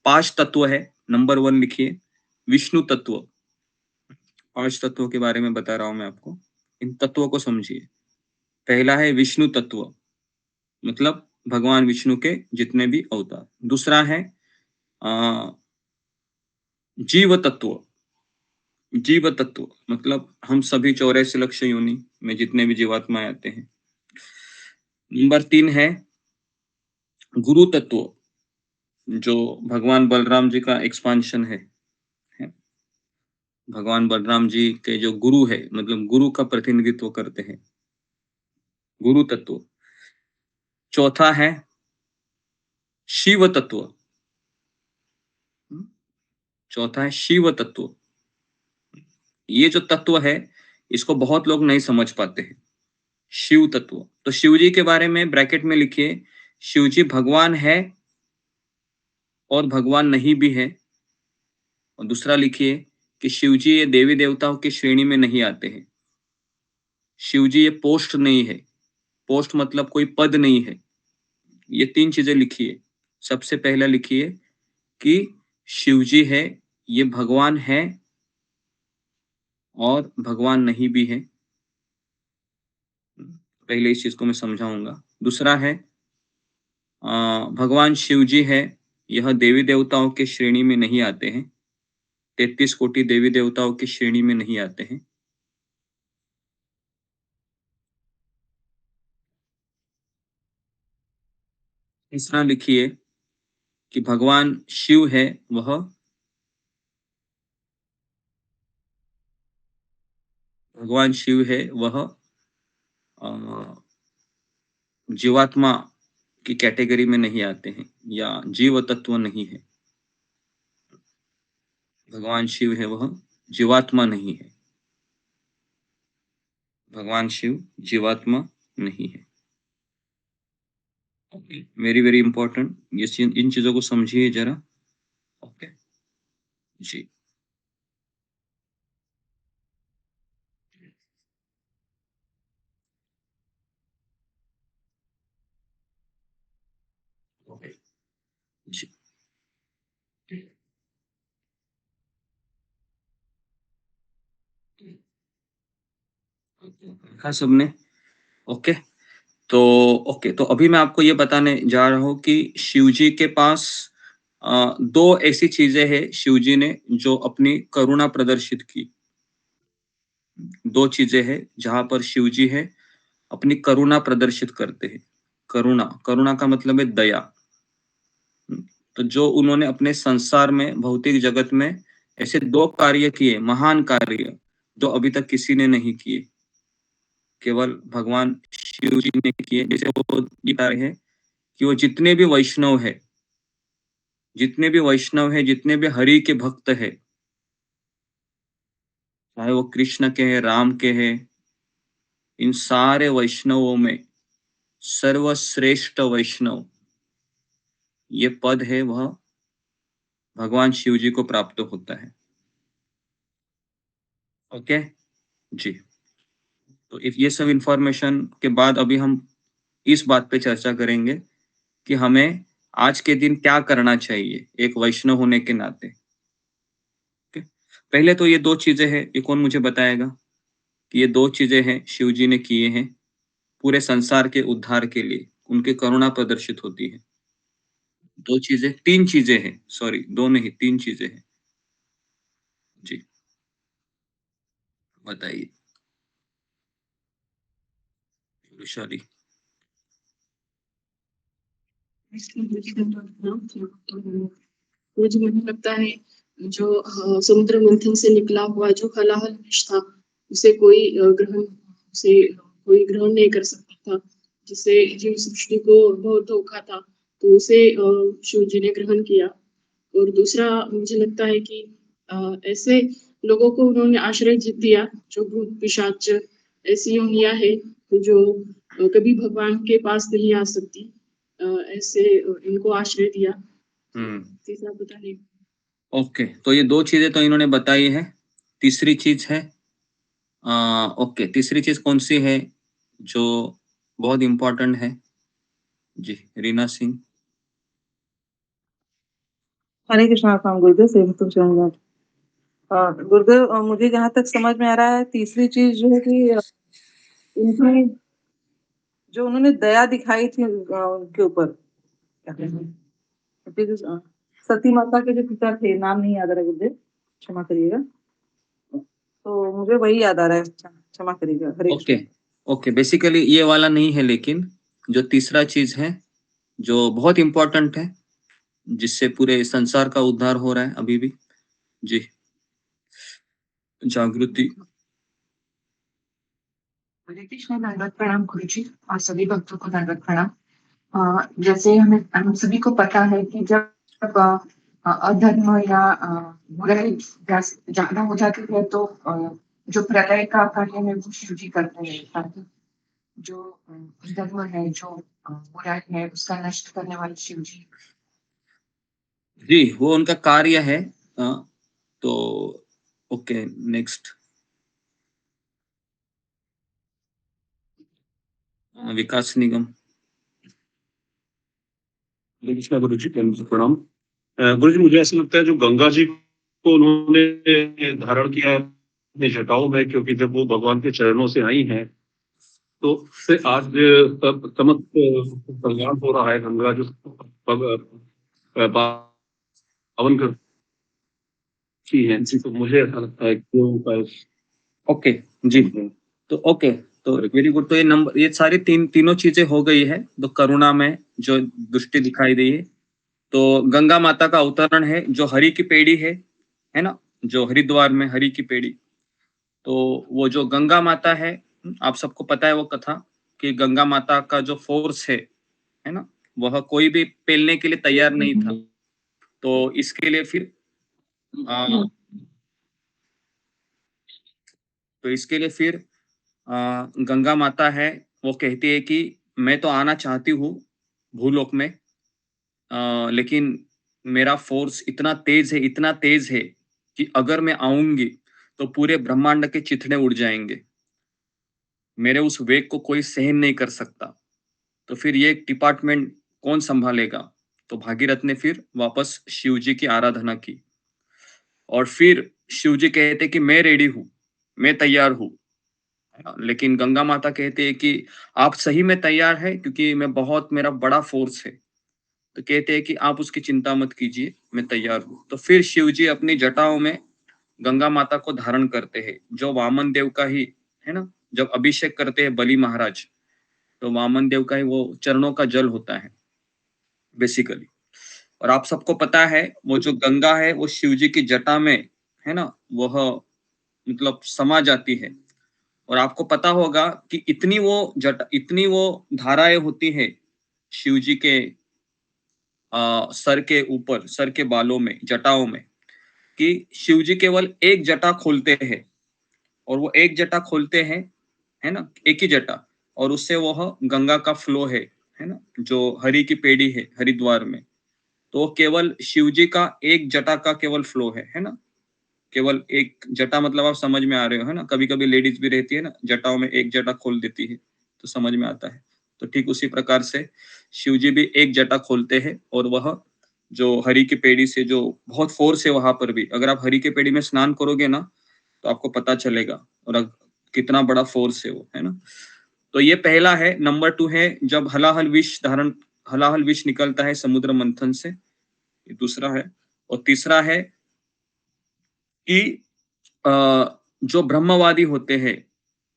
5 तत्व है। नंबर 1 लिखिए, विष्णु तत्व। 5 तत्वों के बारे में बता रहा हूं मैं आपको, इन तत्वों को समझिए। पहला है विष्णु तत्व, मतलब भगवान विष्णु के जितने भी अवतार। दूसरा है जीव तत्व। जीव तत्व मतलब हम सभी 84 लक्ष योनि में जितने भी जीवात्माएं आते हैं। नंबर 3 है गुरु तत्व, जो भगवान बलराम जी का एक्सपांशन है। भगवान बलराम जी के जो गुरु है, मतलब गुरु का प्रतिनिधित्व करते हैं, गुरु तत्व। चौथा है शिव तत्व। चौथा है शिव तत्व। ये जो तत्व है इसको बहुत लोग नहीं समझ पाते हैं। शिव तत्व, तो शिव जी के बारे में ब्रैकेट में लिखिए, शिव जी भगवान है और भगवान नहीं भी है। और दूसरा लिखिए कि शिव जी ये देवी देवताओं की श्रेणी में नहीं आते हैं। शिव जी ये पोस्ट नहीं है। पोस्ट मतलब कोई पद नहीं है। ये 3 चीजें लिखिए। सबसे पहला लिखिए कि शिव जी है, ये भगवान है और भगवान नहीं भी है। पहले इस चीज को मैं समझाऊंगा। दूसरा है भगवान शिव जी है, यह देवी देवताओं की श्रेणी में नहीं आते हैं। 33 कोटि देवी देवताओं की श्रेणी में नहीं आते हैं। तीसरा लिखिए कि भगवान शिव है, वह भगवान शिव है वह जीवात्मा की कैटेगरी में नहीं आते हैं या जीव तत्व नहीं है। भगवान शिव है वह जीवात्मा नहीं है। भगवान शिव जीवात्मा नहीं है। Okay, very important. ये इन चीजों को समझिए जरा। ओके जी। ओके जी। लिखा सबने? ओके, तो ओके, तो अभी मैं आपको ये बताने जा रहा हूँ कि शिव जी के पास 2 ऐसी चीजें हैं शिव जी ने जो अपनी करुणा प्रदर्शित की। 2 चीजें हैं जहां पर शिव जी है अपनी करुणा प्रदर्शित करते हैं। करुणा, करुणा का मतलब है दया। तो जो उन्होंने अपने संसार में, भौतिक जगत में ऐसे 2 कार्य किए, महान कार्य, जो अभी तक किसी ने नहीं किए, केवल भगवान शिव जी ने किए। जैसे वो बता रहे हैं कि वो जितने भी वैष्णव है, जितने भी हरि के भक्त है, चाहे वो कृष्ण के हैं, राम के हैं, इन सारे वैष्णवों में सर्वश्रेष्ठ वैष्णव ये पद है वह भगवान शिव जी को प्राप्त होता है। ओके जी। तो ये सब इंफॉर्मेशन के बाद अभी हम इस बात पे चर्चा करेंगे कि हमें आज के दिन क्या करना चाहिए एक वैष्णव होने के नाते। ओके, पहले तो ये 2 चीजें हैं, ये कौन मुझे बताएगा कि ये 2 चीजें हैं शिव जी ने किए हैं पूरे संसार के उद्धार के लिए, उनकी करुणा प्रदर्शित होती है। 2 चीजें, 3 चीजें हैं, सॉरी 2 नहीं 3 चीजें हैं जी। बताइए वैशाली। मुझे नहीं लगता है जो समुद्र मंथन से निकला हुआ जो हलाहल विष था उसे कोई ग्रहण नहीं कर सकता था, जिससे जीव सृष्टि को बहुत धोखा था, तो उसे शिव जी ने ग्रहण किया। और दूसरा मुझे लगता है कि ऐसे लोगों को उन्होंने आश्रय दिया जो भूत पिशाच ऐसी योनियां है जो कभी भगवान के पास नहीं आ सकती, ऐसे इनको आश्रय दिया। तीसरा पता नहीं। ओके, तो ये 2 चीजें तो इन्होंने बताई है। तीसरी चीज है ओके, तीसरी चीज कौन सी है जो बहुत इंपॉर्टेंट है? जी रीना सिंह। हरे कृष्णा काम गुरुदेव से तुम चलूंगा। गुरुदेव मुझे जहाँ तक समझ में आ रहा है तीसरी चीज जो है कि इनकी जो उन्होंने दया दिखाई थी उनके ऊपर, क्या कहते हैं, सती माता के जो पिता थे, नाम नहीं याद आ रहा गुरुदेव, क्षमा करिएगा, तो मुझे वही याद आ रहा है, क्षमा करिएगा। हरे ओके ओके, बेसिकली ये वाला नहीं है, लेकिन जो तीसरा चीज है जो बहुत इंपॉर्टेंट है जिससे पूरे संसार का उद्धार हो रहा है अभी भी। जी जागृति। हरे कृष्णा, दंडवत प्रणाम गुरु जी और सभी भक्तों को दंडवत प्रणाम। जैसे हम सभी को पता है कि जब अधर्म या बुराई ज्यादा हो जाती है तो जो प्रलय का कार्य है वो शिव जी करते हैं, ताकि जो धर्म है, जो बुराई है, उसका नष्ट करने वाले शिव जी। जी, वो उनका कार्य है। तो ओके, नेक्स्ट विकास निगम। हरे कृष्णा गुरु जी, प्रणाम। गुरु जी, मुझे ऐसा लगता है जो गंगा जी को उन्होंने धारण किया है अपनी जटाओं में, क्योंकि जब वो भगवान के चरणों से आई हैं तो उससे आज समस्त कल्याण हो रहा है। गंगा जो पावन करती है, तो मुझे ऐसा लगता है कि उनका ओके जी, तो ओके, तो वेरी गुड। तो ये सारी तीनों चीजें हो गई है। तो करुणा में जो दृष्टि दिखाई दी है, तो गंगा माता का अवतरण है, जो हरि की पेड़ी है ना, जो हरिद्वार में हरि की पेड़ी। तो वो जो गंगा माता है, आप सबको पता है वो कथा कि गंगा माता का जो फोर्स है ना, वह कोई भी पेलने के लिए तैयार नहीं था। तो इसके लिए फिर गंगा माता है, वो कहती है कि मैं तो आना चाहती हूँ भूलोक में, लेकिन मेरा फोर्स इतना तेज है कि अगर मैं आऊंगी तो पूरे ब्रह्मांड के चिथड़े उड़ जाएंगे, मेरे उस वेग को कोई सहन नहीं कर सकता। तो फिर ये डिपार्टमेंट कौन संभालेगा? तो भागीरथ ने फिर वापस शिव जी की आराधना की, और फिर शिव जी कहते कि मैं रेडी हूँ, मैं तैयार हूँ। लेकिन गंगा माता कहते हैं कि आप सही में तैयार है, क्योंकि मेरा बड़ा फोर्स है। तो कहते हैं कि आप उसकी चिंता मत कीजिए, मैं तैयार हूँ। तो फिर शिव जी अपनी जटाओं में गंगा माता को धारण करते हैं, जो वामन देव का ही है ना, जब अभिषेक करते हैं बलि महाराज, तो वामन देव का ही वो चरणों का जल होता है बेसिकली। और आप सबको पता है वो जो गंगा है वो शिव जी की जटा में है ना, वह मतलब समा जाती है। और आपको पता होगा कि इतनी वो धाराएं होती है शिव जी के सर के बालों में, जटाओं में, कि शिव जी केवल एक जटा खोलते हैं, और वो एक जटा खोलते हैं है ना, एक ही जटा, और उससे वह गंगा का फ्लो है ना, जो हरि की पेड़ी है हरिद्वार में। तो वो केवल शिव जी का एक जटा का केवल फ्लो है ना, केवल एक जटा, मतलब आप समझ में आ रहे हो है ना। कभी कभी लेडीज भी रहती है ना, जटाओं में एक जटा खोल देती है, तो समझ में आता है। तो ठीक उसी प्रकार से शिव जी भी एक जटा खोलते हैं, और वह जो हरि की पेड़ी से जो बहुत फोर्स है वहां पर भी, अगर आप हरि के पेड़ी में स्नान करोगे ना तो आपको पता चलेगा और कितना बड़ा फोर्स है वो, है ना। तो ये पहला है। नंबर 2 है जब हलाहल विष निकलता है समुद्र मंथन से, ये दूसरा है। और तीसरा है कि जो ब्रह्मवादी होते हैं,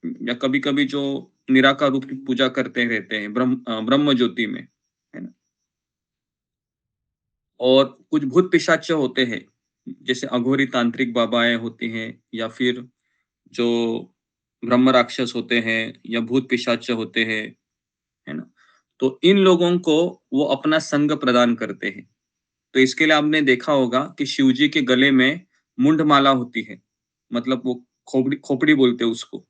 या कभी कभी जो निराकार रूप की पूजा करते रहते हैं ब्रह्म ज्योति में, है ना। और कुछ भूत पिशाच होते हैं, जैसे अघोरी तांत्रिक बाबाएं होती हैं, या फिर जो ब्रह्म राक्षस होते हैं, या भूत पिशाच होते हैं, है ना। तो इन लोगों को वो अपना संग प्रदान करते हैं। तो इसके लिए आपने देखा होगा कि शिव जी के गले में मुंडमाला होती है, मतलब वो खोपड़ी बोलते हैं उसको,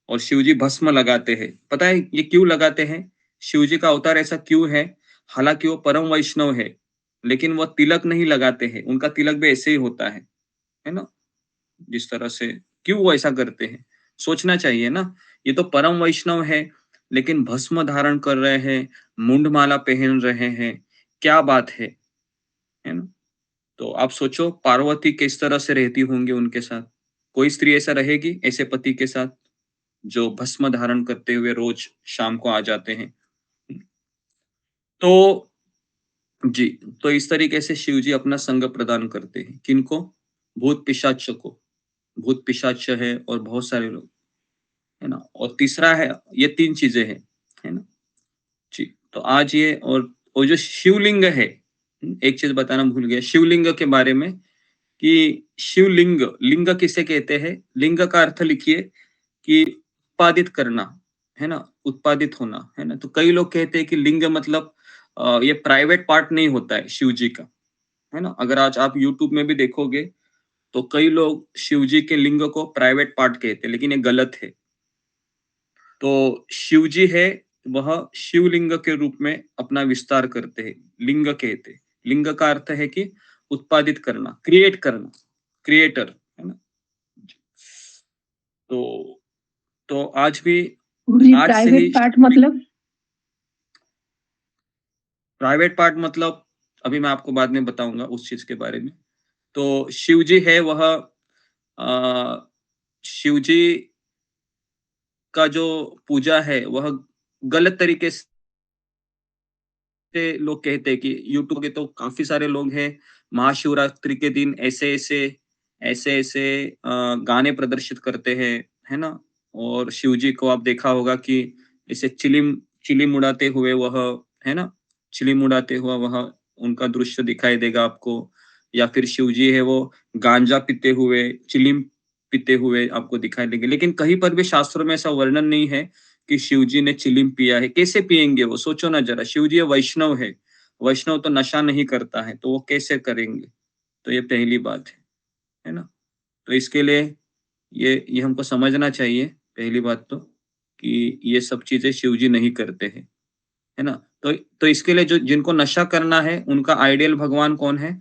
और शिव जी भस्म लगाते हैं। पता है ये क्यों लगाते हैं? शिव जी का अवतार ऐसा क्यों है? हालांकि वो परम वैष्णव है, लेकिन वो तिलक नहीं लगाते हैं, उनका तिलक भी ऐसे ही होता है ना, जिस तरह से। क्यों वो ऐसा करते हैं? सोचना चाहिए ना। ये तो परम वैष्णव है, लेकिन भस्म धारण कर रहे हैं, मुंडमाला पहन रहे हैं, क्या बात है ना। तो आप सोचो पार्वती किस तरह से रहती होंगी उनके साथ। कोई स्त्री ऐसा रहेगी ऐसे पति के साथ, जो भस्म धारण करते हुए रोज शाम को आ जाते हैं। तो जी, तो इस तरीके से शिव जी अपना संग प्रदान करते हैं। किनको? भूत पिशाच को। भूत पिशाच है और बहुत सारे लोग, है ना। और तीसरा है, ये 3 चीजें हैं, है ना जी। तो आज ये, और जो शिवलिंग है, एक चीज बताना भूल गया शिवलिंग के बारे में, कि लिंग किसे कहते हैं? लिंग का अर्थ लिखिए कि उत्पादित करना, है ना, उत्पादित होना, है ना। तो कई लोग कहते हैं कि लिंग मतलब ये प्राइवेट पार्ट नहीं होता है शिव जी का, है ना। अगर आज आप यूट्यूब में भी देखोगे तो कई लोग शिव जी के लिंग को प्राइवेट पार्ट कहते हैं, लेकिन ये गलत है। तो शिव जी है वह शिवलिंग के रूप में अपना विस्तार करते हैं, लिंग कहते हैं। लिंग का अर्थ है कि उत्पादित करना, क्रिएट करना, क्रिएटर, है ना। तो आज भी गुरुजी आज से ही प्राइवेट पार्ट मतलब प्राइवेट पार्ट मतलब अभी मैं आपको बाद में बताऊंगा उस चीज के बारे में। तो शिव जी है वह शिव जी का जो पूजा है वह गलत तरीके से लोग कहते हैं कि यूट्यूब के तो काफी सारे लोग हैं महाशिवरात्रि के दिन ऐसे गाने प्रदर्शित करते हैं, है ना। और शिव जी को आप देखा होगा कि ऐसे चिलिम उड़ाते हुए वह, है ना, चिलिम उड़ाते हुआ वह उनका दृश्य दिखाई देगा आपको। या फिर शिव जी है वो गांजा पीते हुए, चिलिम पीते हुए आपको दिखाई देंगे। लेकिन कहीं पर भी शास्त्रों में ऐसा वर्णन नहीं है कि शिव जी ने चिलिम पिया है। कैसे पिएंगे वो, सोचो ना जरा। शिव जी वैष्णव है, वैष्णव तो नशा नहीं करता है, तो वो कैसे करेंगे। तो ये पहली बात है ना। तो इसके लिए ये हमको समझना चाहिए पहली बात तो, कि ये सब चीजें शिव जी नहीं करते हैं, है ना। तो इसके लिए जो जिनको नशा करना है उनका आइडियल भगवान कौन है,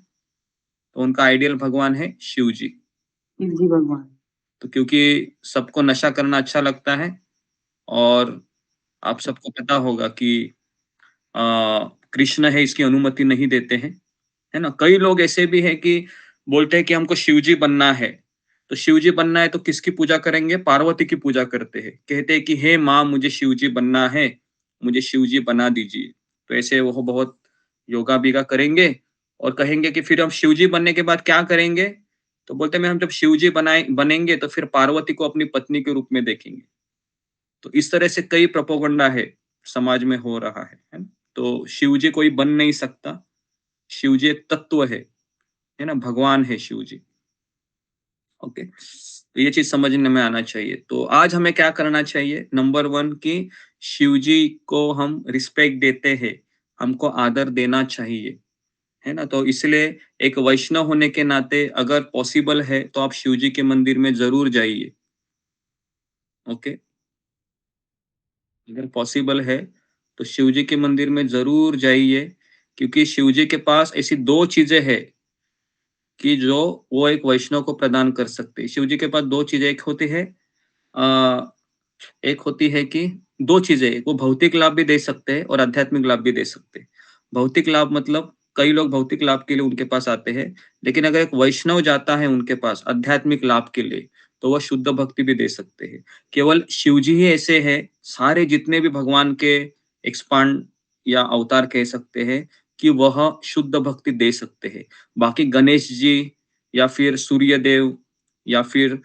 तो उनका आइडियल भगवान है शिव जी। शिव जी भगवान। तो क्योंकि सबको नशा करना अच्छा लगता है, और आप सबको पता होगा कि कृष्ण है इसकी अनुमति नहीं देते हैं, है ना। कई लोग ऐसे भी हैं कि बोलते हैं कि हमको शिवजी बनना है। तो शिवजी बनना है तो किसकी पूजा करेंगे, पार्वती की पूजा करते हैं। कहते हैं कि हे माँ मुझे शिवजी बनना है, मुझे शिवजी बना दीजिए। तो ऐसे वो बहुत योगा बीगा करेंगे और कहेंगे कि फिर हम शिवजी बनने के बाद क्या करेंगे। तो बोलते हैं हम जब शिवजी बनेंगे तो फिर पार्वती को अपनी पत्नी के रूप में देखेंगे। तो इस तरह से कई प्रोपोगंडा है समाज में हो रहा है ना। तो शिवजी कोई बन नहीं सकता, शिवजी एक तत्व है ना, भगवान है शिवजी। ओके, तो ये चीज समझने में आना चाहिए। तो आज हमें क्या करना चाहिए, नंबर 1 कि शिवजी को हम रिस्पेक्ट देते हैं, हमको आदर देना चाहिए, है ना। तो इसलिए एक वैष्णव होने के नाते अगर पॉसिबल है तो आप शिवजी के मंदिर में जरूर जाइए। ओके, अगर पॉसिबल है तो शिवजी के मंदिर में जरूर जाइए, क्योंकि शिवजी के पास ऐसी 2 चीजें हैं कि जो वो एक वैष्णव को प्रदान कर सकते हैं। शिवजी के पास 2 चीजें, एक होती है कि 2 चीजें, वो भौतिक लाभ भी दे सकते हैं और आध्यात्मिक लाभ भी दे सकते हैं। भौतिक लाभ मतलब कई लोग भौतिक लाभ के लिए उनके पास आते हैं, लेकिन अगर एक वैष्णव जाता है उनके पास आध्यात्मिक लाभ के लिए तो वह शुद्ध भक्ति भी दे सकते हैं। केवल शिवजी ही ऐसे हैं, सारे जितने भी भगवान के एक्सपांड या अवतार कह सकते हैं कि वह शुद्ध भक्ति दे सकते हैं। बाकी गणेश जी या फिर सूर्य देव या फिर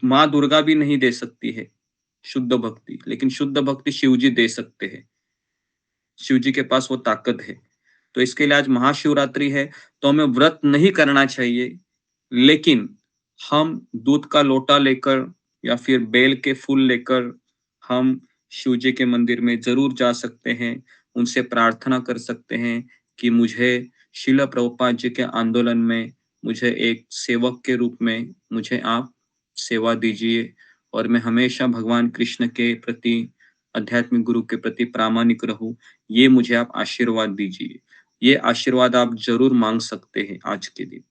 माँ दुर्गा भी नहीं दे सकती है शुद्ध भक्ति, लेकिन शुद्ध भक्ति शिवजी दे सकते हैं। शिवजी के पास वो ताकत है। तो इसके लिए आज महाशिवरात्रि है, तो हमें व्रत नहीं करना चाहिए, लेकिन हम दूध का लोटा लेकर या फिर बेल के फूल लेकर हम शिवजी के मंदिर में जरूर जा सकते हैं, उनसे प्रार्थना कर सकते हैं कि मुझे श्रील प्रभुपाद जी के आंदोलन में मुझे एक सेवक के रूप में मुझे आप सेवा दीजिए, और मैं हमेशा भगवान कृष्ण के प्रति, आध्यात्मिक गुरु के प्रति प्रामाणिक रहूं, ये मुझे आप आशीर्वाद दीजिए। ये आशीर्वाद आप जरूर मांग सकते हैं आज के दिन।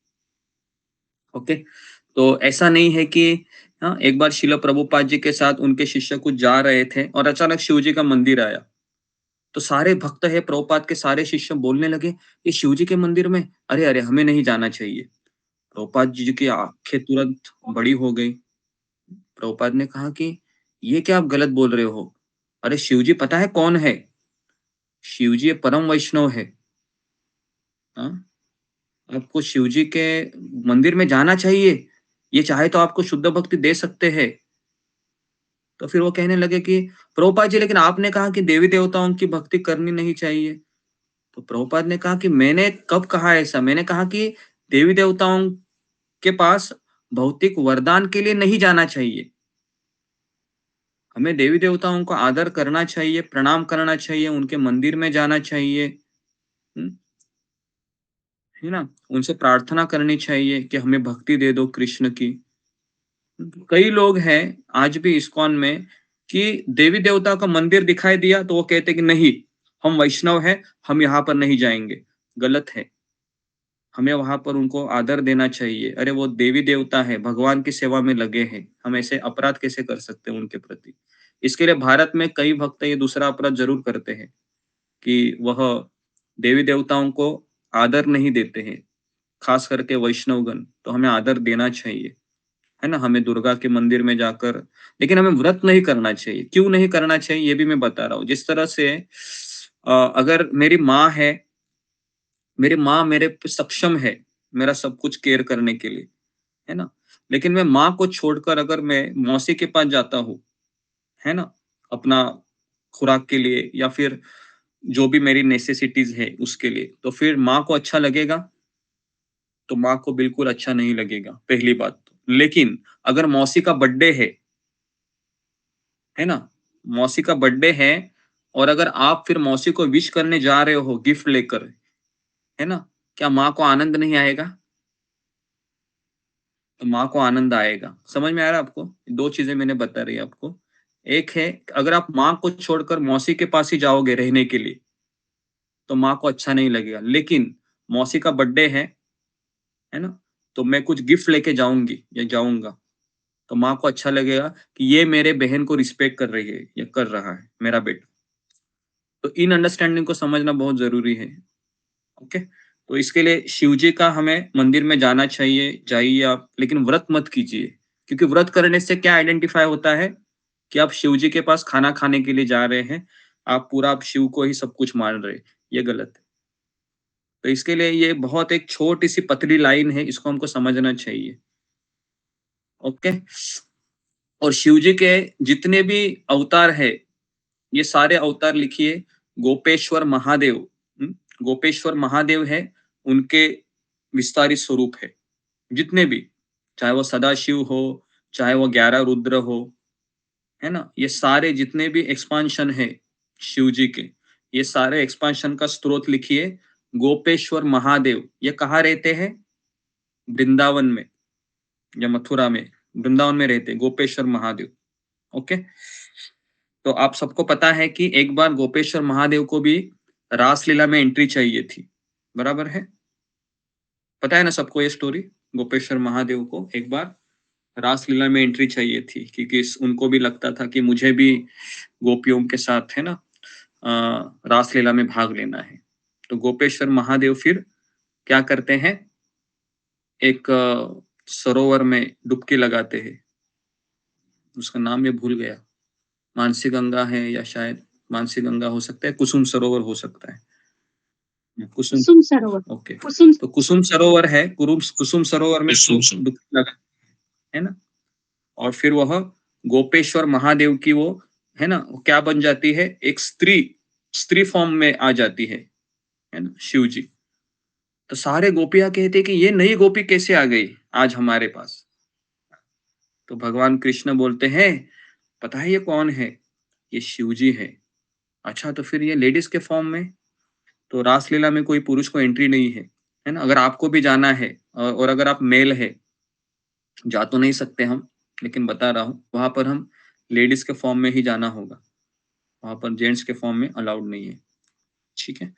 ओके, तो ऐसा नहीं है कि हाँ, एक बार श्रील प्रभुपाद जी के साथ उनके शिष्य कुछ जा रहे थे और अचानक शिवजी का मंदिर आया। तो सारे भक्त है प्रभुपाद के, सारे शिष्य बोलने लगे ये शिवजी के मंदिर में, अरे अरे हमें नहीं जाना चाहिए। प्रभुपाद जी की आंखें तुरंत बड़ी हो गई। प्रभुपाद ने कहा कि ये क्या आप गलत बोल रहे हो, अरे शिवजी पता है कौन है, शिवजी परम वैष्णव है। हाँ, आपको शिवजी के मंदिर में जाना चाहिए, ये चाहे तो आपको शुद्ध भक्ति दे सकते हैं। तो फिर वो कहने लगे कि प्रभुपाद जी लेकिन आपने कहा कि देवी देवताओं की भक्ति करनी नहीं चाहिए। तो प्रभुपाद ने कहा कि मैंने कब कहा ऐसा, मैंने कहा कि देवी देवताओं के पास भौतिक वरदान के लिए नहीं जाना चाहिए, हमें देवी देवताओं को आदर करना चाहिए, प्रणाम करना चाहिए, उनके मंदिर में जाना चाहिए, है ना? उनसे प्रार्थना करनी चाहिए कि हमें भक्ति दे दो कृष्ण की। कई लोग हैं आज भी इस्कॉन में कि देवी देवता का मंदिर दिखाई दिया तो वो कहते कि नहीं, हम वैष्णव हैं, हम यहाँ पर नहीं जाएंगे। गलत है। हमें वहां पर उनको आदर देना चाहिए। अरे वो देवी देवता है, भगवान की सेवा में लगे हैं, हम ऐसे अपराध कैसे कर सकते हैं उनके प्रति? इसके लिए भारत में कई भक्त ये दूसरा अपराध जरूर करते हैं कि वह देवी देवताओं को आदर नहीं देते हैं, खास करके वैष्णवगण। तो हमें आदर देना चाहिए, है ना? हमें दुर्गा के मंदिर में जाकर, लेकिन हमें व्रत नहीं करना चाहिए। क्यों नहीं करना चाहिए ये भी मैं बता रहा हूँ। जिस तरह से अगर मेरी माँ है, मेरी माँ मेरे पे सक्षम है मेरा सब कुछ केयर करने के लिए, है ना? लेकिन मैं माँ को छोड़कर अगर मैं मौसी के पास जाता हूँ, है ना? अपना खुराक के लिए या फिर जो भी मेरी नेसेसिटीज है उसके लिए, तो फिर माँ को अच्छा लगेगा? तो माँ को बिल्कुल अच्छा नहीं लगेगा, पहली बात तो। लेकिन अगर मौसी का बर्थडे है ना? मौसी का बर्थडे है और अगर आप फिर मौसी को विश करने जा रहे हो गिफ्ट लेकर, है ना? क्या माँ को आनंद नहीं आएगा? तो माँ को आनंद आएगा। समझ में आ रहा है आपको? 2 चीज़ें मैंने बता रही है आपको। एक है अगर आप माँ को छोड़कर मौसी के पास ही जाओगे रहने के लिए, तो माँ को अच्छा नहीं लगेगा। लेकिन मौसी का बर्थडे है ना? तो मैं कुछ गिफ्ट लेके जाऊँगी या जाऊँगा, तो माँ को अच्छा लगेगा कि ये मेरे बहन को रिस्पेक्ट कर रही है या कर रहा है मेरा बेटा। तो इन अंडरस्टैंडिंग को समझना बहुत ज़रूरी है। ओके? तो इसके लिए शिव जी का हमें मंदिर में जाना चाहिए, जाइए आप, लेकिन व्रत मत कीजिए। क्योंकि व्रत करने से क्या आइडेंटिफ़ाई होता है कि आप शिव जी के पास खाना खाने के लिए जा रहे हैं, आप शिव को ही सब कुछ मान रहे हैं, ये गलत है। तो इसके लिए ये बहुत एक छोटी-सी पतली लाइन है, इसको हमको समझना चाहिए। ओके? और शिव जी के जितने भी अवतार हैं, ये सारे अवतार लिखिए गोपेश्वर महादेव, गोपेश्वर महादेव है, उनके विस्तारित स्वरूप है। जितने भी, चाहे वो सदाशिव हो, चाहे वो 11 रुद्र हो, है ना? ये सारे जितने भी एक्सपांशन है शिव जी के, ये सारे एक्सपांशन का स्रोत लिखिए गोपेश्वर महादेव। ये कहाँ रहते हैं? वृंदावन में या मथुरा में। वृंदावन में रहते हैं गोपेश्वर महादेव। ओके? तो आप सबको पता है कि एक बार गोपेश्वर महादेव को भी रासलीला में एंट्री चाहिए थी, बराबर है? पता है ना सबको ये स्टोरी? गोपेश्वर महादेव को एक बार रासलीला में एंट्री चाहिए थी, क्योंकि उनको भी लगता था कि मुझे भी गोपियों के साथ, है ना, रासलीला में भाग लेना है। तो गोपेश्वर महादेव फिर क्या करते हैं? एक सरोवर में डुबकी लगाते हैं। उसका नाम मैं भूल गया। मानसी गंगा है या शायद मानसी गंगा हो सकता है, कुसुम सरोवर हो सकता है। कुसुम सरोवर। ओके। कुसुम तो कुसुम सरोवर है, कुसुम सरोवर में डुबकी लगा, है ना? और फिर वह गोपेश्वर महादेव की वो, है ना, वो क्या बन जाती है? एक स्त्री फॉर्म में आ जाती है ना, शिव जी। तो सारे गोपियां कहते हैं कि ये नई गोपी कैसे आ गई आज हमारे पास? तो भगवान कृष्ण बोलते हैं, पता है ये कौन है? ये शिव जी है। अच्छा, तो फिर ये लेडीज के फॉर्म में? तो रासलीला में कोई पुरुष को एंट्री नहीं है ना? अगर आपको भी जाना है और अगर आप मेल है, जा तो नहीं सकते हम, लेकिन बता रहा हूँ, वहां पर हम लेडीज के फॉर्म में ही जाना होगा, वहां पर जेंट्स के फॉर्म में अलाउड नहीं है। ठीक है?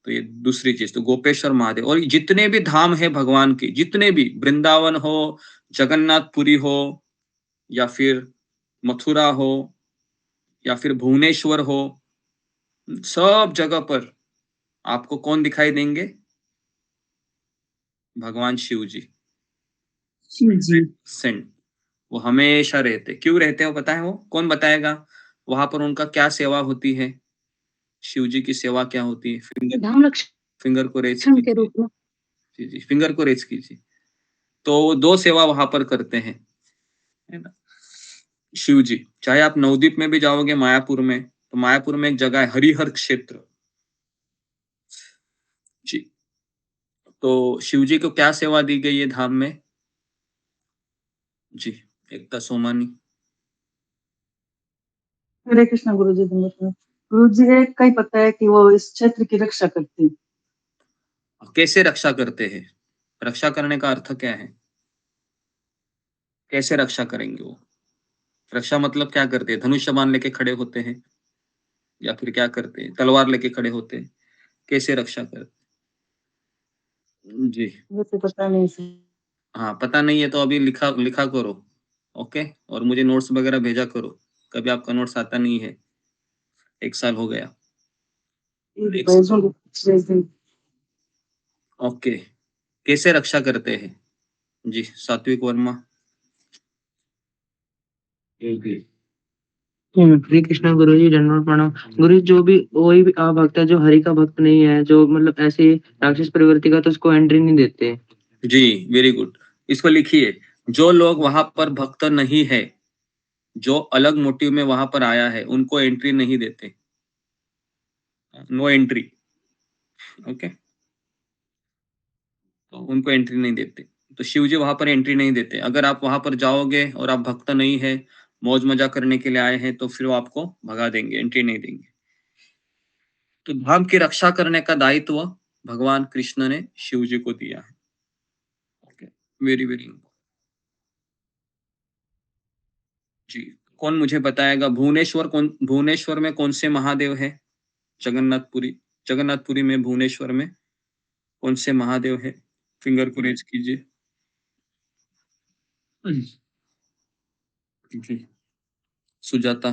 तो ये दूसरी चीज। तो गोपेश्वर महादेव और जितने भी धाम है भगवान के, जितने भी, वृंदावन हो, जगन्नाथपुरी हो, या फिर मथुरा हो, या फिर भुवनेश्वर हो, सब जगह पर आपको कौन दिखाई देंगे? भगवान शिव जी सेंट। वो हमेशा रहते। क्यों रहते हैं वो पता है? वो कौन बताएगा? वहां पर उनका क्या सेवा होती है? शिव जी की सेवा क्या होती है? धाम रक्षण फिंगर को रेज के रूप में। जी जी, फिंगर को रेज कीजिए। तो वो 2 सेवा वहां पर करते हैं, है ना, शिव जी। चाहे आप नवद्वीप में भी जाओगे, मायापुर में, तो मायापुर में एक जगह है हरिहर क्षेत्र जी। तो शिव जी को क्या सेवा दी गई है धाम में? जी, एकता सोमानी। हरे कृष्णा गुरु जी। गुरु जी का ही पता है कि वो इस क्षेत्र की रक्षा करते हैं। कैसे रक्षा करते हैं? रक्षा करने का अर्थ क्या है? कैसे रक्षा करेंगे वो? रक्षा मतलब क्या करते हैं? धनुष्य बाण लेके खड़े होते हैं या फिर क्या करते हैं? तलवार लेके खड़े होते हैं? कैसे रक्षा करते? जी वैसे पता नहीं सर। हाँ, पता नहीं है तो अभी लिखा लिखा करो, ओके? और मुझे नोट्स वगैरह भेजा करो। कभी आपका नोट्स आता नहीं है, 1 साल हो गया। एक साल। ओके, कैसे रक्षा करते हैं? जी, सात्विक वर्मा। हरे कृष्णा गुरु जी, दंडवत प्रणाम। गुरु जी, जो भी कोई भी भक्त है जो हरि का भक्त नहीं है, जो मतलब ऐसे राक्षस प्रवृत्ति का, तो उसको एंट्री नहीं देते। जी, वेरी गुड। इसको लिखिए, जो लोग वहां पर भक्त नहीं है, जो अलग मोटिव में वहां पर आया है, उनको एंट्री नहीं देते। No entry, okay? तो उनको एंट्री नहीं देते। तो शिव जी वहां पर एंट्री नहीं देते। अगर आप वहां पर जाओगे और आप भक्त नहीं है, मौज मजा करने के लिए आए हैं, तो फिर वो आपको भगा देंगे, एंट्री नहीं देंगे। तो धाम की रक्षा करने का दायित्व भगवान कृष्ण ने शिव जी को दिया है। ओके, वेरी वेरी जी। कौन मुझे बताएगा भुवनेश्वर में कौन से महादेव है? जगन्नाथपुरी में, भुवनेश्वर में कौन से महादेव है? फिंगर को रेज कीजिए। जी, सुजाता।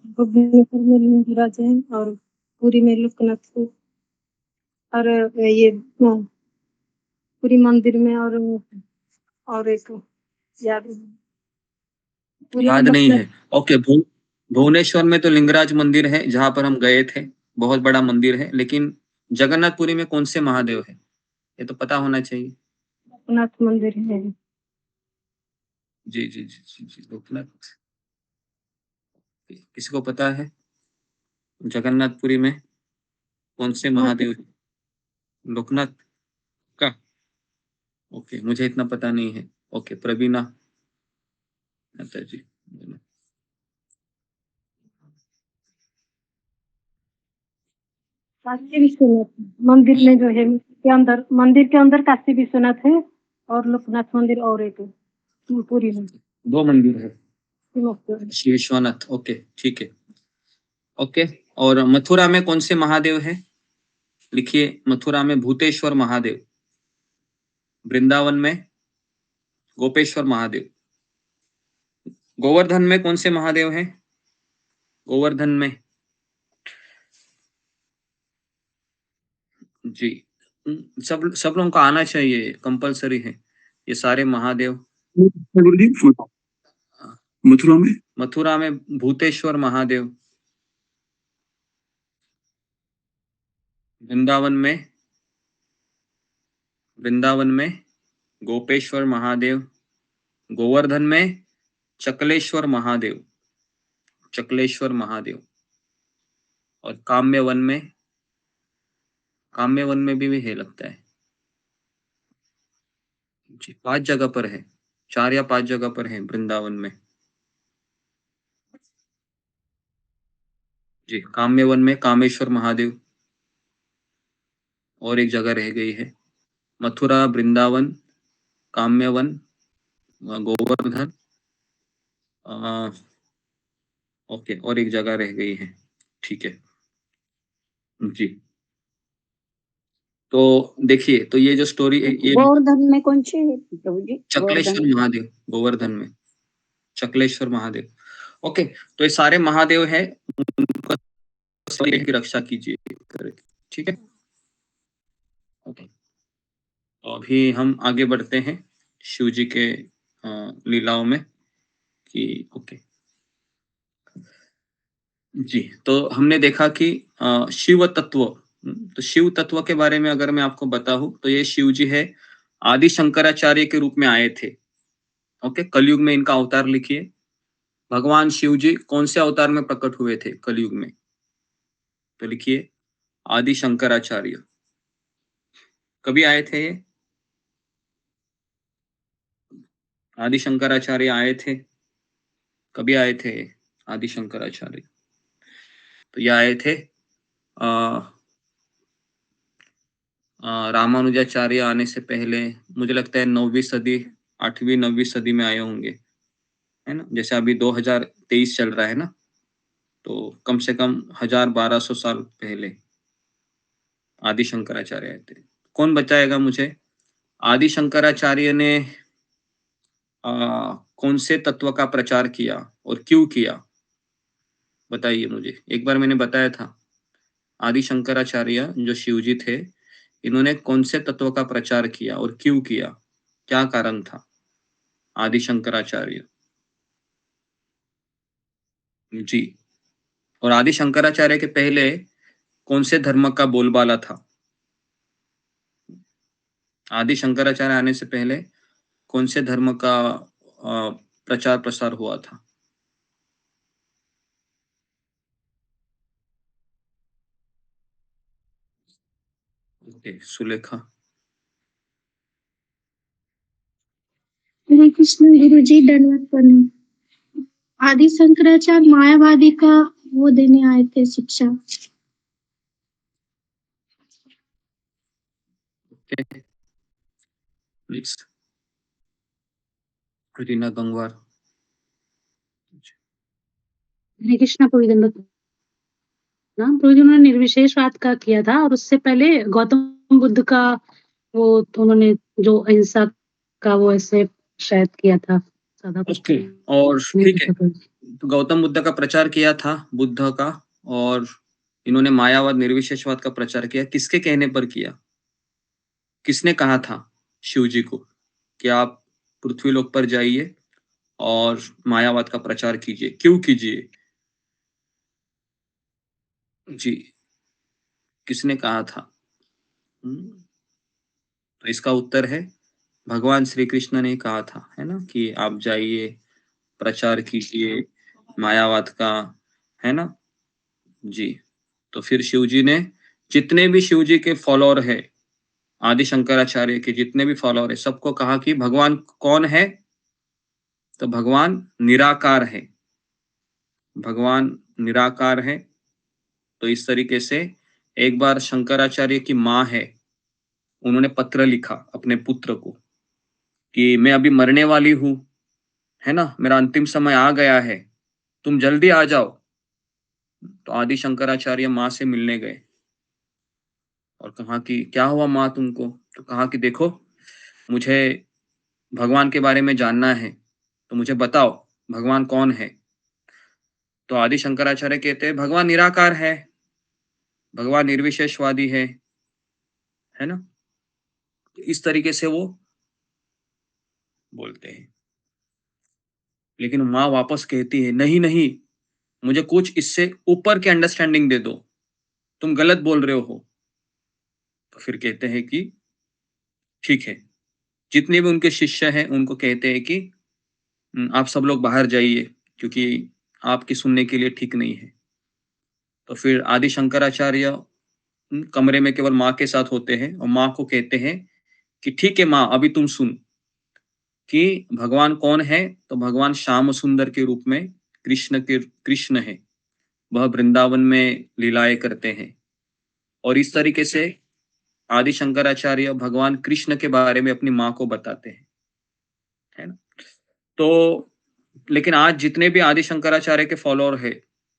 भुवनेश्वर में लिंगराज है और पुरी में लोकनाथ है और ये पुरी मंदिर में और एक याद पुरी में याद नहीं लोकनाथ। है। ओके, भुवनेश्वर में तो लिंगराज मंदिर है, जहां पर हम गए थे, बहुत बड़ा मंदिर है। लेकिन जगन्नाथपुरी में कौन से महादेव है, ये तो पता होना चाहिए। लोकनाथ मंदिर है। जी जी जी जी जी, लोकनाथ। किसी को पता है जगन्नाथपुरी में कौन से महादेव है? लोकनाथ का? ओके, मुझे इतना पता नहीं है। ओके, प्रवीणा माता जी। काशी विश्वनाथ मंदिर में जो है मंदिर के अंदर काशी विश्वनाथ है और लोकनाथ मंदिर और एक पुरी में 2 मंदिर है। श्री श्री विश्वनाथ, ओके, ठीक है। ओके, और मथुरा में कौन से महादेव है? लिखिए, मथुरा में भूतेश्वर महादेव, वृंदावन में गोपेश्वर महादेव, गोवर्धन में कौन से महादेव हैं? गोवर्धन में जी, सब लोगों को आना चाहिए, कंपलसरी है ये सारे महादेव। गुरु जी, मथुरा में भूतेश्वर महादेव, वृंदावन में गोपेश्वर महादेव, गोवर्धन में चकलेश्वर महादेव, और काम्यवन में भी है लगता है जी। 5 जगह पर है, 4 या 5 जगह पर है वृंदावन में जी। काम्यवन में कामेश्वर महादेव, और एक जगह रह गई है। मथुरा, वृंदावन, काम्यवन, गोवर्धन, ओके, और एक जगह रह गई है, ठीक है जी। तो देखिए, तो ये जो स्टोरी, ये गोवर्धन में कौन से है प्रभु जी? चकलेश्वर महादेव, गोवर्धन में चकलेश्वर महादेव। ओके, तो ये सारे महादेव है, उनका की रक्षा कीजिए, ठीक है। ओके, तो अभी हम आगे बढ़ते हैं शिव जी के लीलाओं में कि ओके जी। तो हमने देखा कि शिव तत्व, तो शिव तत्व के बारे में अगर मैं आपको बताऊं तो ये शिव जी है, आदि शंकराचार्य के रूप में आए थे। ओके, कलयुग में इनका अवतार लिखिए। भगवान शिव जी कौन से अवतार में प्रकट हुए थे कलयुग में? तो लिखिए, आदि शंकराचार्य। कभी आए थे ये? आदि शंकराचार्य आए थे, कभी आए थे आदि शंकराचार्य? तो ये आए थे रामानुजाचार्य आने से पहले, मुझे लगता है 9वीं सदी, 8वीं 9वीं सदी में आए होंगे, है ना? जैसे अभी 2023 चल रहा है ना, तो कम से कम 1200 साल पहले आदि शंकराचार्य आए थे। कौन बताएगा मुझे आदि शंकराचार्य ने कौन से तत्व का प्रचार किया और क्यों किया? बताइए मुझे। एक बार मैंने बताया था, आदि शंकराचार्य जो शिवजी थे, इन्होंने कौन से तत्व का प्रचार किया और क्यों किया? क्या कारण था? आदि शंकराचार्य जी। और आदि शंकराचार्य के पहले कौन से धर्म का बोलबाला था? आदि शंकराचार्य आने से पहले कौन से धर्म का प्रचार प्रसार हुआ था? ओके, सुलेखा। हरे कृष्ण गुरुजी, दंडवत प्रणाम। आदि शंकराचार्य मायावादी का वो देने आए थे शिक्षा। Okay, please. रीना गंगवार। हरे कृष्णा प्रभु दंडवत प्रणाम। प्रभु जी, उन्होंने निर्विशेषवाद का किया था और उससे पहले गौतम बुद्ध का वो उन्होंने जो अहिंसा का वो ऐसे शायद किया था, ज्यादा कुछ ओके, और नहीं ठीक है, पता प्रभु जी। तो गौतम बुद्ध का प्रचार किया था, बुद्ध का, और इन्होंने मायावाद निर्विशेषवाद का प्रचार किया। किसके कहने पर किया? किसने कहा था शिव जी को कि आप पृथ्वी लोक पर जाइए और मायावाद का प्रचार कीजिए? क्यों कीजिए? जी, किसने कहा था? तो इसका उत्तर है भगवान श्री कृष्ण ने कहा था, है ना, कि आप जाइए, प्रचार कीजिए मायावाद का, है ना? जी। तो फिर शिव जी ने, जितने भी शिव जी के फॉलोअर है, आदि शंकराचार्य के जितने भी फॉलोअर है, सबको कहा कि भगवान कौन है? तो भगवान निराकार है। भगवान निराकार है। तो इस तरीके से एक बार शंकराचार्य की माँ है, उन्होंने पत्र लिखा अपने पुत्र को कि मैं अभी मरने वाली हूँ, है ना, मेरा अंतिम समय आ गया है, तुम जल्दी आ जाओ। तो आदि शंकराचार्य माँ से मिलने गए और कहा कि क्या हुआ माँ तुमको? तो कहा कि देखो, मुझे भगवान के बारे में जानना है, तो मुझे बताओ भगवान कौन है? तो आदि शंकराचार्य कहते हैं भगवान निराकार है, भगवान निर्विशेषवादी है ना? इस तरीके से वो बोलते हैं। लेकिन माँ वापस कहती है नहीं नहीं, मुझे कुछ इससे ऊपर की अंडरस्टैंडिंग दे दो, तुम गलत बोल रहे हो। तो फिर कहते हैं कि ठीक है, जितने भी उनके शिष्य हैं उनको कहते हैं कि आप सब लोग बाहर जाइए, क्योंकि आपकी सुनने के लिए ठीक नहीं है। तो फिर आदि शंकराचार्य कमरे में केवल माँ के साथ होते हैं और माँ को कहते हैं कि ठीक है माँ, अभी तुम सुन कि भगवान कौन है? तो भगवान श्याम सुंदर के रूप में कृष्ण है, वह वृंदावन में लीलाएं करते हैं। और इस तरीके से आदि शंकराचार्य भगवान कृष्ण के बारे में अपनी माँ को बताते हैं, है ना? तो लेकिन आज जितने भी आदि शंकराचार्य के फॉलोअर है,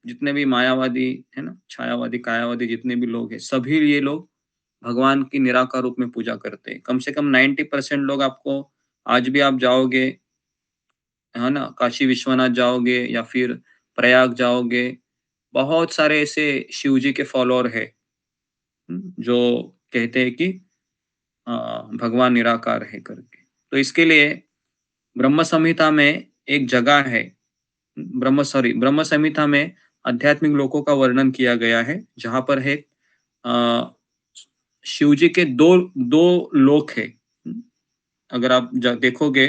जितने भी मायावादी, है ना, छायावादी, कायावादी, जितने भी लोग हैं, सभी ये लोग भगवान की निराकार रूप में पूजा करते हैं। कम से कम 90% लोग, आपको आज भी आप जाओगे, है ना, काशी विश्वनाथ जाओगे या फिर प्रयाग जाओगे, बहुत सारे ऐसे शिव जी के फॉलोअर है जो कहते हैं कि भगवान निराकार है करके। तो इसके लिए ब्रह्म संहिता में एक जगह है, ब्रह्म संहिता में आध्यात्मिक लोकों का वर्णन किया गया है, जहां पर है शिव जी के दो दो लोक है। अगर आप देखोगे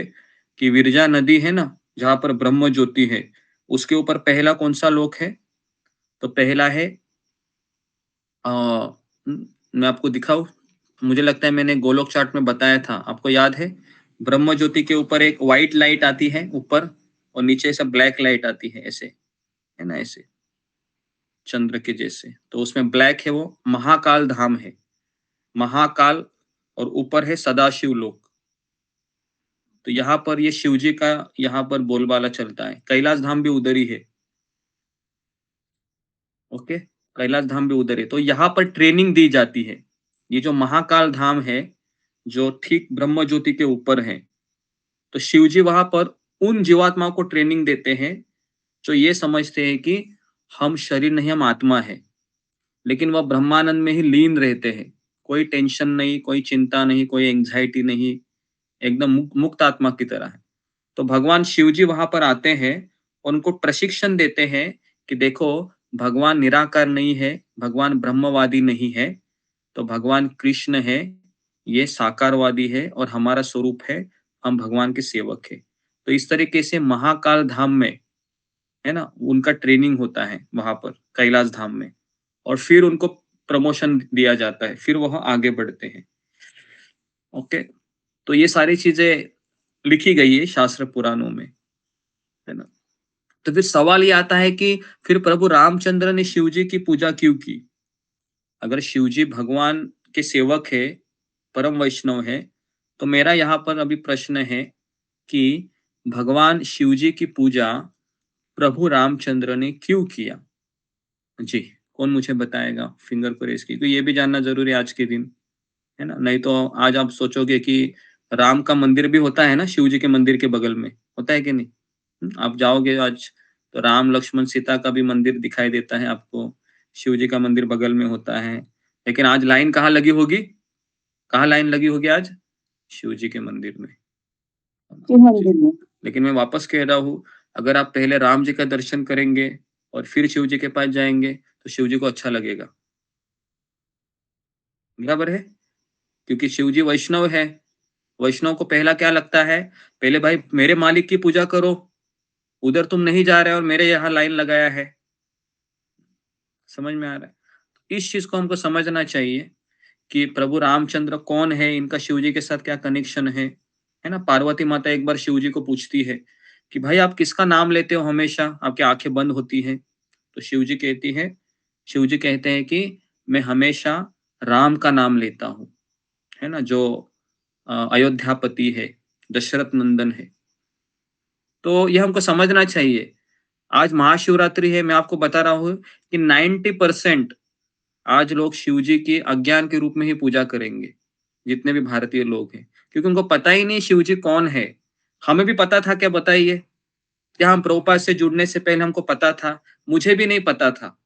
कि विरजा नदी है ना, जहां पर ब्रह्म ज्योति है, उसके ऊपर पहला कौन सा लोक है? तो पहला है मैं आपको दिखाऊं, मुझे लगता है मैंने गोलोक चार्ट में बताया था, आपको याद है? ब्रह्म ज्योति के ऊपर एक व्हाइट लाइट आती है ऊपर, और नीचे से ब्लैक लाइट आती है, ऐसे है ना, ऐसे चंद्र के जैसे। तो उसमें ब्लैक है, वो महाकाल धाम है, महाकाल, और ऊपर है सदाशिव लोक। तो यहाँ पर ये शिव जी का यहाँ पर बोलबाला चलता है। कैलाश धाम भी उधर ही है, ओके, कैलाश धाम भी उधर है। तो यहाँ पर ट्रेनिंग दी जाती है। ये जो महाकाल धाम है, जो ठीक ब्रह्म ज्योति के ऊपर है, तो शिव जी वहां पर उन जीवात्माओं को ट्रेनिंग देते हैं जो ये समझते हैं कि हम शरीर नहीं, हम आत्मा है, लेकिन वह ब्रह्मानंद में ही लीन रहते हैं। कोई टेंशन नहीं, कोई चिंता नहीं, कोई एंजाइटी नहीं, एकदम मुक्त आत्मा की तरह है। तो भगवान शिव जी वहां पर आते हैं, उनको प्रशिक्षण देते हैं कि देखो, भगवान निराकार नहीं है, भगवान ब्रह्मवादी नहीं है, तो भगवान कृष्ण है, ये साकारवादी है और हमारा स्वरूप है, हम भगवान के सेवक है। तो इस तरीके से महाकाल धाम में, है ना, उनका ट्रेनिंग होता है वहां पर कैलाश धाम में, और फिर उनको प्रमोशन दिया जाता है, फिर वह आगे बढ़ते हैं। ओके, तो ये सारी चीजें लिखी गई है शास्त्र पुराणों में, है ना। तो फिर सवाल ये आता है कि फिर प्रभु रामचंद्र ने शिव जी की पूजा क्यों की? अगर शिव जी भगवान के सेवक है, परम वैष्णव है, तो मेरा यहाँ पर अभी प्रश्न है कि भगवान शिव जी की पूजा प्रभु रामचंद्र ने क्यों किया? जी, कौन मुझे बताएगा फिंगर को रेस की? तो ये भी जानना जरूरी है आज के दिन, है ना। नहीं तो आज आप सोचोगे कि राम का मंदिर भी होता है ना शिव जी के मंदिर के बगल में, होता है कि नहीं? आप जाओगे आज तो राम लक्ष्मण सीता का भी मंदिर दिखाई देता है आपको, शिव जी का मंदिर बगल में होता है। लेकिन आज लाइन कहाँ लगी होगी? कहाँ लाइन लगी होगी आज? शिव जी के मंदिर में। लेकिन मैं वापस कह रहा हूँ, अगर आप पहले राम जी का दर्शन करेंगे और फिर शिव जी के पास जाएंगे, तो शिव जी को अच्छा लगेगा, बराबर है? क्योंकि शिव जी वैष्णव है। वैष्णव को पहला क्या लगता है? पहले भाई मेरे मालिक की पूजा करो, उधर तुम नहीं जा रहे और मेरे यहाँ लाइन लगाया है। समझ में आ रहा है? इस चीज को हमको समझना चाहिए कि प्रभु रामचंद्र कौन है, इनका शिव जी के साथ क्या कनेक्शन है ना। पार्वती माता एक बार शिव जी को पूछती है कि भाई आप किसका नाम लेते हो हमेशा, आपकी आंखें बंद होती हैं? तो शिव जी कहते हैं कि मैं हमेशा राम का नाम लेता हूँ, है ना, जो अयोध्यापति है, दशरथ नंदन है। तो ये हमको समझना चाहिए। आज महाशिवरात्रि है, मैं आपको बता रहा हूँ कि 90% आज लोग शिव जी की अज्ञान के रूप में ही पूजा करेंगे, जितने भी भारतीय लोग हैं, क्योंकि उनको पता ही नहीं शिव जी कौन है। हमें भी पता था क्या, बताइए? क्या हम प्रभुपाद से जुड़ने से पहले हमको पता था? मुझे भी नहीं पता था।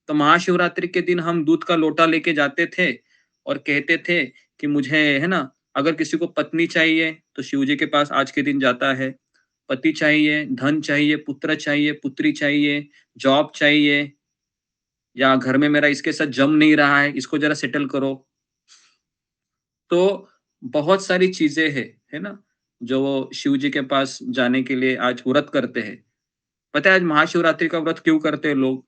तो महाशिवरात्रि के दिन हम दूध का लोटा लेके जाते थे और कहते थे कि मुझे, है ना, अगर किसी को पत्नी चाहिए तो शिव जी के पास आज के दिन जाता है, पति चाहिए, धन चाहिए, पुत्र चाहिए, पुत्री चाहिए, जॉब चाहिए, या घर में मेरा इसके साथ जम नहीं रहा है, इसको जरा सेटल करो। तो बहुत सारी चीजें है ना, जो वो शिव जी के पास जाने के लिए आज व्रत करते हैं। पता है आज महाशिवरात्रि का व्रत क्यों करते हैं लोग?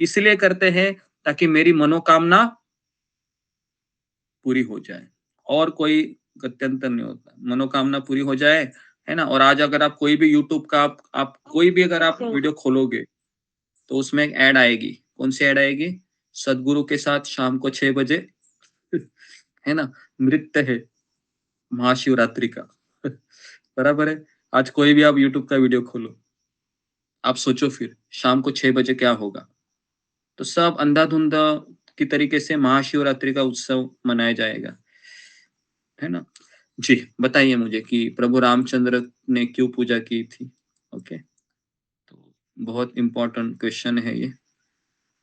इसलिए करते हैं ताकि मेरी मनोकामना पूरी हो जाए, और कोई गत्यंतर नहीं होता, मनोकामना पूरी हो जाए, है ना। और आज अगर आप कोई भी यूट्यूब का आप कोई भी अगर आप वीडियो खोलोगे तो उसमें एक ऐड आएगी। कौन सी ऐड आएगी? सदगुरु के साथ शाम को 6 बजे है ना, नृत्य है महाशिवरात्रि का बराबर है। आज कोई भी आप यूट्यूब का वीडियो खोलो, आप सोचो फिर शाम को 6 बजे क्या होगा। तो सब अंधाधुंधा की तरीके से महाशिवरात्रि का उत्सव मनाया जाएगा, है ना। जी, बताइए मुझे कि प्रभु रामचंद्र ने क्यों पूजा की थी? ओके, तो बहुत इंपॉर्टेंट क्वेश्चन है ये,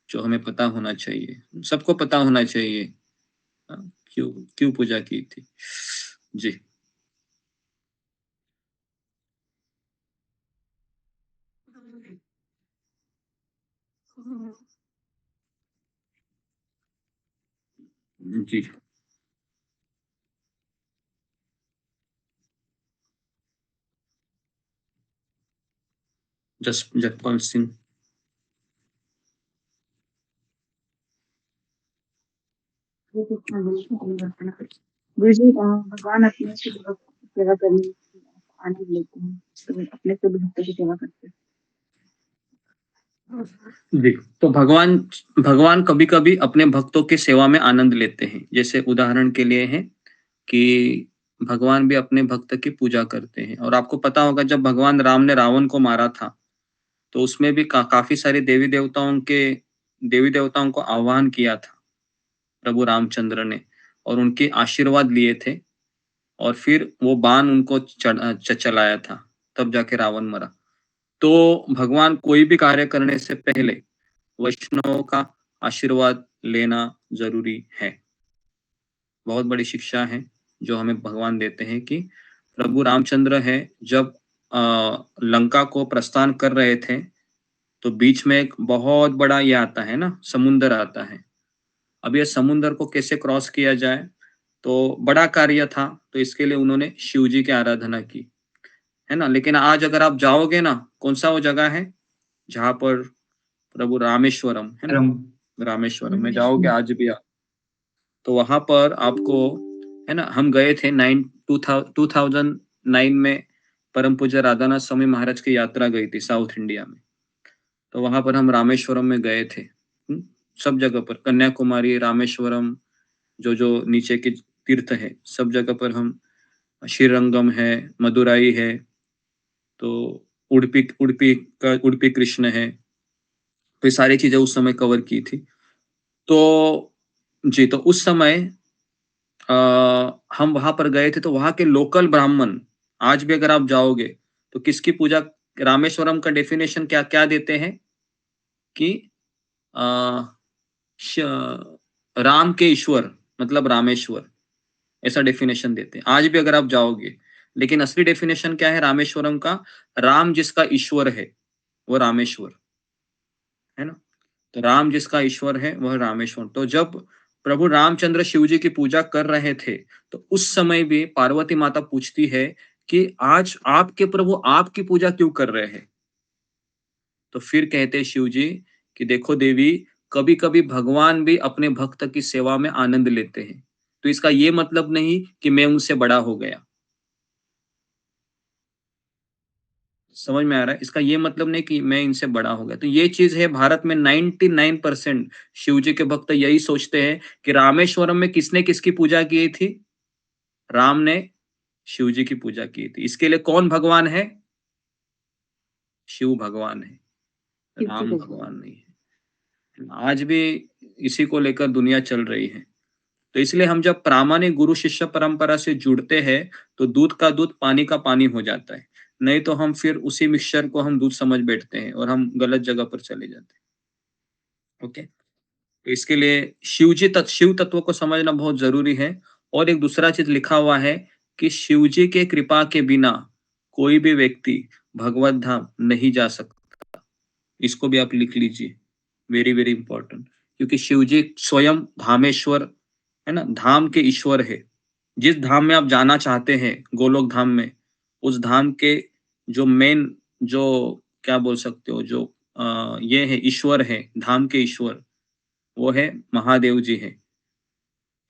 जो हमें पता होना चाहिए, सबको पता होना चाहिए। क्यों क्यों पूजा की थी? जी, जी, जसपाल सिंह। गुरु जी भगवान अपने सेवा करने में आनंद लेते हैं, तो अपने सभी भक्तों की सेवा करते हैं। जी, तो भगवान कभी कभी अपने भक्तों की सेवा में आनंद लेते हैं। जैसे उदाहरण के लिए है कि भगवान भी अपने भक्त की पूजा करते हैं। और आपको पता होगा जब भगवान राम ने रावण को मारा था तो उसमें भी काफी सारे देवी देवताओं को आह्वान किया था प्रभु रामचंद्र ने, और उनके आशीर्वाद लिए थे, और फिर वो बाण उनको चलाया था, तब जाके रावण मरा। तो भगवान कोई भी कार्य करने से पहले वैष्णवों का आशीर्वाद लेना जरूरी है। बहुत बड़ी शिक्षा है जो हमें भगवान देते हैं कि प्रभु रामचंद्र है जब लंका को प्रस्थान कर रहे थे तो बीच में एक बहुत बड़ा ये आता है ना, समुंदर आता है। अब ये समुंदर को कैसे क्रॉस किया जाए, तो बड़ा कार्य था, तो इसके लिए उन्होंने शिव जी की आराधना की, है ना। लेकिन आज अगर आप जाओगे ना, कौन सा वो जगह है जहाँ पर प्रभु रामेश्वरम है ना, रामेश्वरम में जाओगे आज भी आप, तो वहां पर आपको है ना, हम गए थे 2009 में परम पूज्य राधानाथ स्वामी महाराज की यात्रा गई थी साउथ इंडिया में, तो वहां पर हम रामेश्वरम में गए थे। सब जगह पर कन्याकुमारी, रामेश्वरम, जो नीचे के तीर्थ है, सब जगह पर हम, श्रीरंगम है, मदुराई है, तो उडुपी कृष्ण है, तो ये सारी चीजें उस समय कवर की थी। तो जी, तो उस समय हम वहां पर गए थे, तो वहां के लोकल ब्राह्मण आज भी अगर आप जाओगे तो किसकी पूजा, रामेश्वरम का डेफिनेशन क्या क्या देते हैं कि राम के ईश्वर मतलब रामेश्वर, ऐसा डेफिनेशन देते हैं आज भी अगर आप जाओगे। लेकिन असली डेफिनेशन क्या है रामेश्वरम का, राम जिसका ईश्वर है वो रामेश्वर है ना, तो राम जिसका ईश्वर है वह रामेश्वर। तो जब प्रभु रामचंद्र शिव जी की पूजा कर रहे थे तो उस समय भी पार्वती माता पूछती है कि आज आपके प्रभु आपकी पूजा क्यों कर रहे हैं। तो फिर कहते शिव जी कि देखो देवी, कभी कभी भगवान भी अपने भक्त की सेवा में आनंद लेते हैं, तो इसका ये मतलब नहीं कि मैं उनसे बड़ा हो गया। समझ में आ रहा है, इसका ये मतलब नहीं कि मैं इनसे बड़ा हो गया। तो ये चीज है, भारत में 99% शिव जी के भक्त यही सोचते हैं कि रामेश्वरम में किसने किसकी पूजा की थी, राम ने शिव जी की पूजा की थी। इसके लिए कौन भगवान है, शिव भगवान है, राम भगवान नहीं है। आज भी इसी को लेकर दुनिया चल रही है। तो इसलिए हम जब प्रामाणिक गुरु शिष्य परंपरा से जुड़ते हैं तो दूध का दूध पानी का पानी हो जाता है, नहीं तो हम फिर उसी मिक्सचर को हम दूध समझ बैठते हैं और हम गलत जगह पर चले जाते हैं। ओके, तो इसके लिए शिव तत्व को समझना बहुत जरूरी है। और एक दूसरा चीज लिखा हुआ है कि शिव जी के कृपा के बिना कोई भी व्यक्ति भगवत धाम नहीं जा सकता। इसको भी आप लिख लीजिए, वेरी वेरी इंपॉर्टेंट, क्योंकि शिव जी स्वयं धामेश्वर है ना, धाम के ईश्वर है। जिस धाम में आप जाना चाहते हैं, गोलोक धाम में, उस धाम के जो मेन, जो क्या बोल सकते हो, जो ये है ईश्वर है, धाम के ईश्वर, वो है महादेव जी है,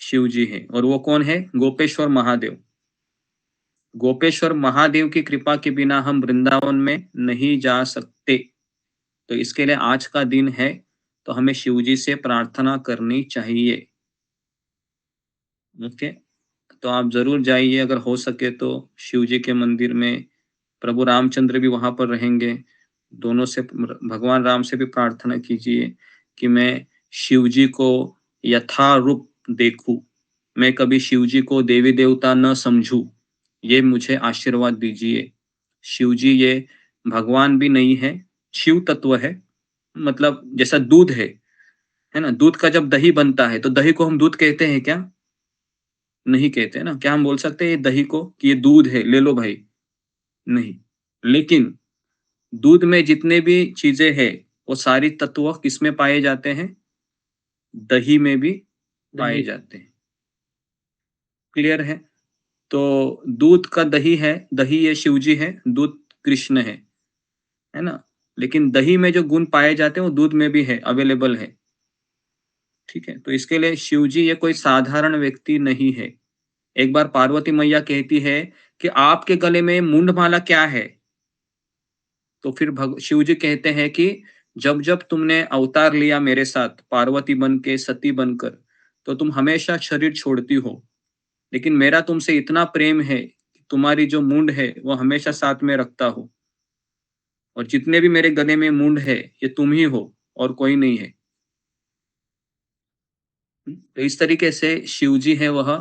शिव जी है। और वो कौन है, गोपेश्वर महादेव। गोपेश्वर महादेव की कृपा के बिना हम वृंदावन में नहीं जा सकते। तो इसके लिए आज का दिन है, तो हमें शिव जी से प्रार्थना करनी चाहिए। ओके, तो आप जरूर जाइए, अगर हो सके तो शिव जी के मंदिर में। प्रभु रामचंद्र भी वहां पर रहेंगे, दोनों से, भगवान राम से भी प्रार्थना कीजिए कि मैं शिव जी को यथारूप देखूं, मैं कभी शिव जी को देवी देवता न समझूं, ये मुझे आशीर्वाद दीजिए। शिव जी ये भगवान भी नहीं है, शिव तत्व है। मतलब जैसा दूध है ना, दूध का जब दही बनता है तो दही को हम दूध कहते हैं क्या, नहीं कहते ना। क्या हम बोल सकते हैं ये दही को कि ये दूध है, ले लो भाई, नहीं। लेकिन दूध में जितने भी चीजें हैं वो सारी तत्व किस में पाए जाते हैं, दही में भी पाए जाते हैं। क्लियर है, तो दूध का दही है, दही ये शिव जी है, दूध कृष्ण है ना। लेकिन दही में जो गुण पाए जाते हैं वो दूध में भी है, अवेलेबल है। ठीक है, तो इसके लिए शिव जी ये कोई साधारण व्यक्ति नहीं है। एक बार पार्वती मैया कहती है कि आपके गले में मुंडमाला क्या है? तो फिर शिव जी कहते हैं कि जब जब तुमने अवतार लिया मेरे साथ पार्वती बन के, सती बनकर, तो तुम हमेशा शरीर छोड़ती हो, लेकिन मेरा तुमसे इतना प्रेम है कि तुम्हारी जो मुंड है वो हमेशा साथ में रखता हो, और जितने भी मेरे गले में मुंड है ये तुम ही हो और कोई नहीं है। तो इस तरीके से शिव जी है वह,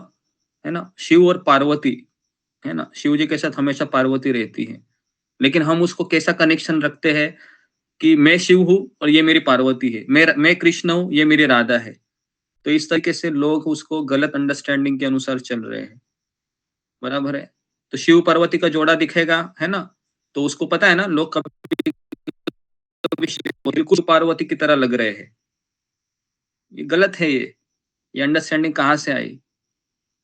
है ना, शिव और पार्वती, है ना, शिव जी के साथ हमेशा पार्वती रहती है, लेकिन हम उसको कैसा कनेक्शन रखते हैं कि मैं शिव हूँ और ये मेरी पार्वती है, मैं कृष्ण हूँ, ये मेरी राधा है। तो इस तरीके से लोग उसको गलत अंडरस्टैंडिंग के अनुसार चल रहे हैं, बराबर है। तो शिव पार्वती का जोड़ा दिखेगा, है ना, तो उसको पता है ना, लोग कभी बिल्कुल पार्वती की तरह लग रहे हैं, ये गलत है। ये अंडरस्टैंडिंग कहाँ से आई,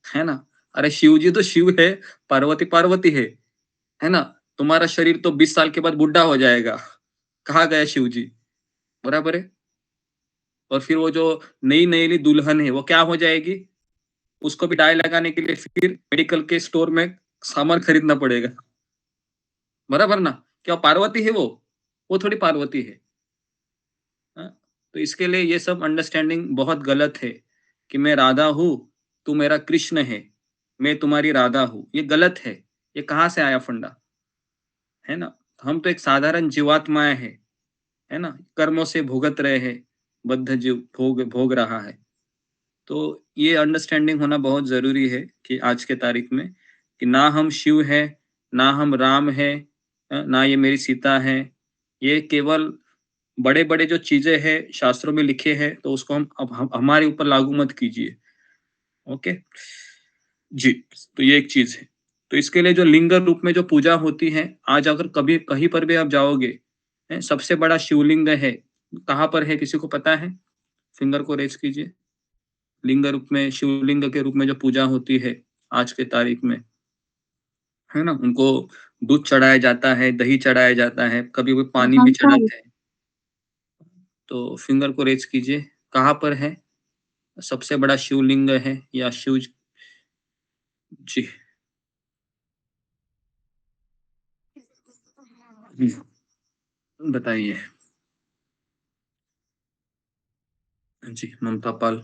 है ना? अरे शिव जी तो शिव है, पार्वती पार्वती है ना? तुम्हारा शरीर तो 20 साल के बाद बुढ़ा हो जाएगा, कहाँ गए शिव जी, बराबर है। और फिर वो जो नई नई दुल्हन है वो क्या हो जाएगी, उसको भी डाई लगाने के लिए फिर मेडिकल के स्टोर में सामान खरीदना पड़ेगा, बराबर ना? क्या पार्वती है वो थोड़ी पार्वती है। हाँ? तो इसके लिए ये सब अंडरस्टैंडिंग बहुत गलत है कि मैं राधा हूँ, तू मेरा कृष्ण है, मैं तुम्हारी राधा हूँ, ये गलत है। ये कहाँ से आया फंडा, है ना? हम तो एक साधारण जीवात्माएं हैं, है ना, कर्मों से भुगत रहे हैं, बद्ध जीव भोग भोग रहा है। तो ये अंडरस्टैंडिंग होना बहुत जरूरी है कि आज के तारीख में कि ना हम शिव है, ना हम राम है, ना ये मेरी सीता है, ये केवल बड़े बड़े जो चीजें हैं शास्त्रों में लिखे हैं, तो उसको हम हमारे ऊपर लागू मत कीजिए। ओके जी, तो ये एक चीज है। तो इसके लिए जो लिंग रूप में जो पूजा होती है, आज अगर कभी कहीं पर भी आप जाओगे, सबसे बड़ा शिवलिंग है, कहाँ पर है किसी को पता है? फिंगर को रेज कीजिए। लिंग रूप में, शिवलिंग के रूप में जो पूजा होती है आज के तारीख में, है ना, उनको दूध चढ़ाया जाता है, दही चढ़ाया जाता है, कभी कभी पानी भी चढ़ाते हैं। तो फिंगर को रेज कीजिए, कहाँ पर है सबसे बड़ा शिवलिंग है या शिव जी? बताइए जी, ममता पाल।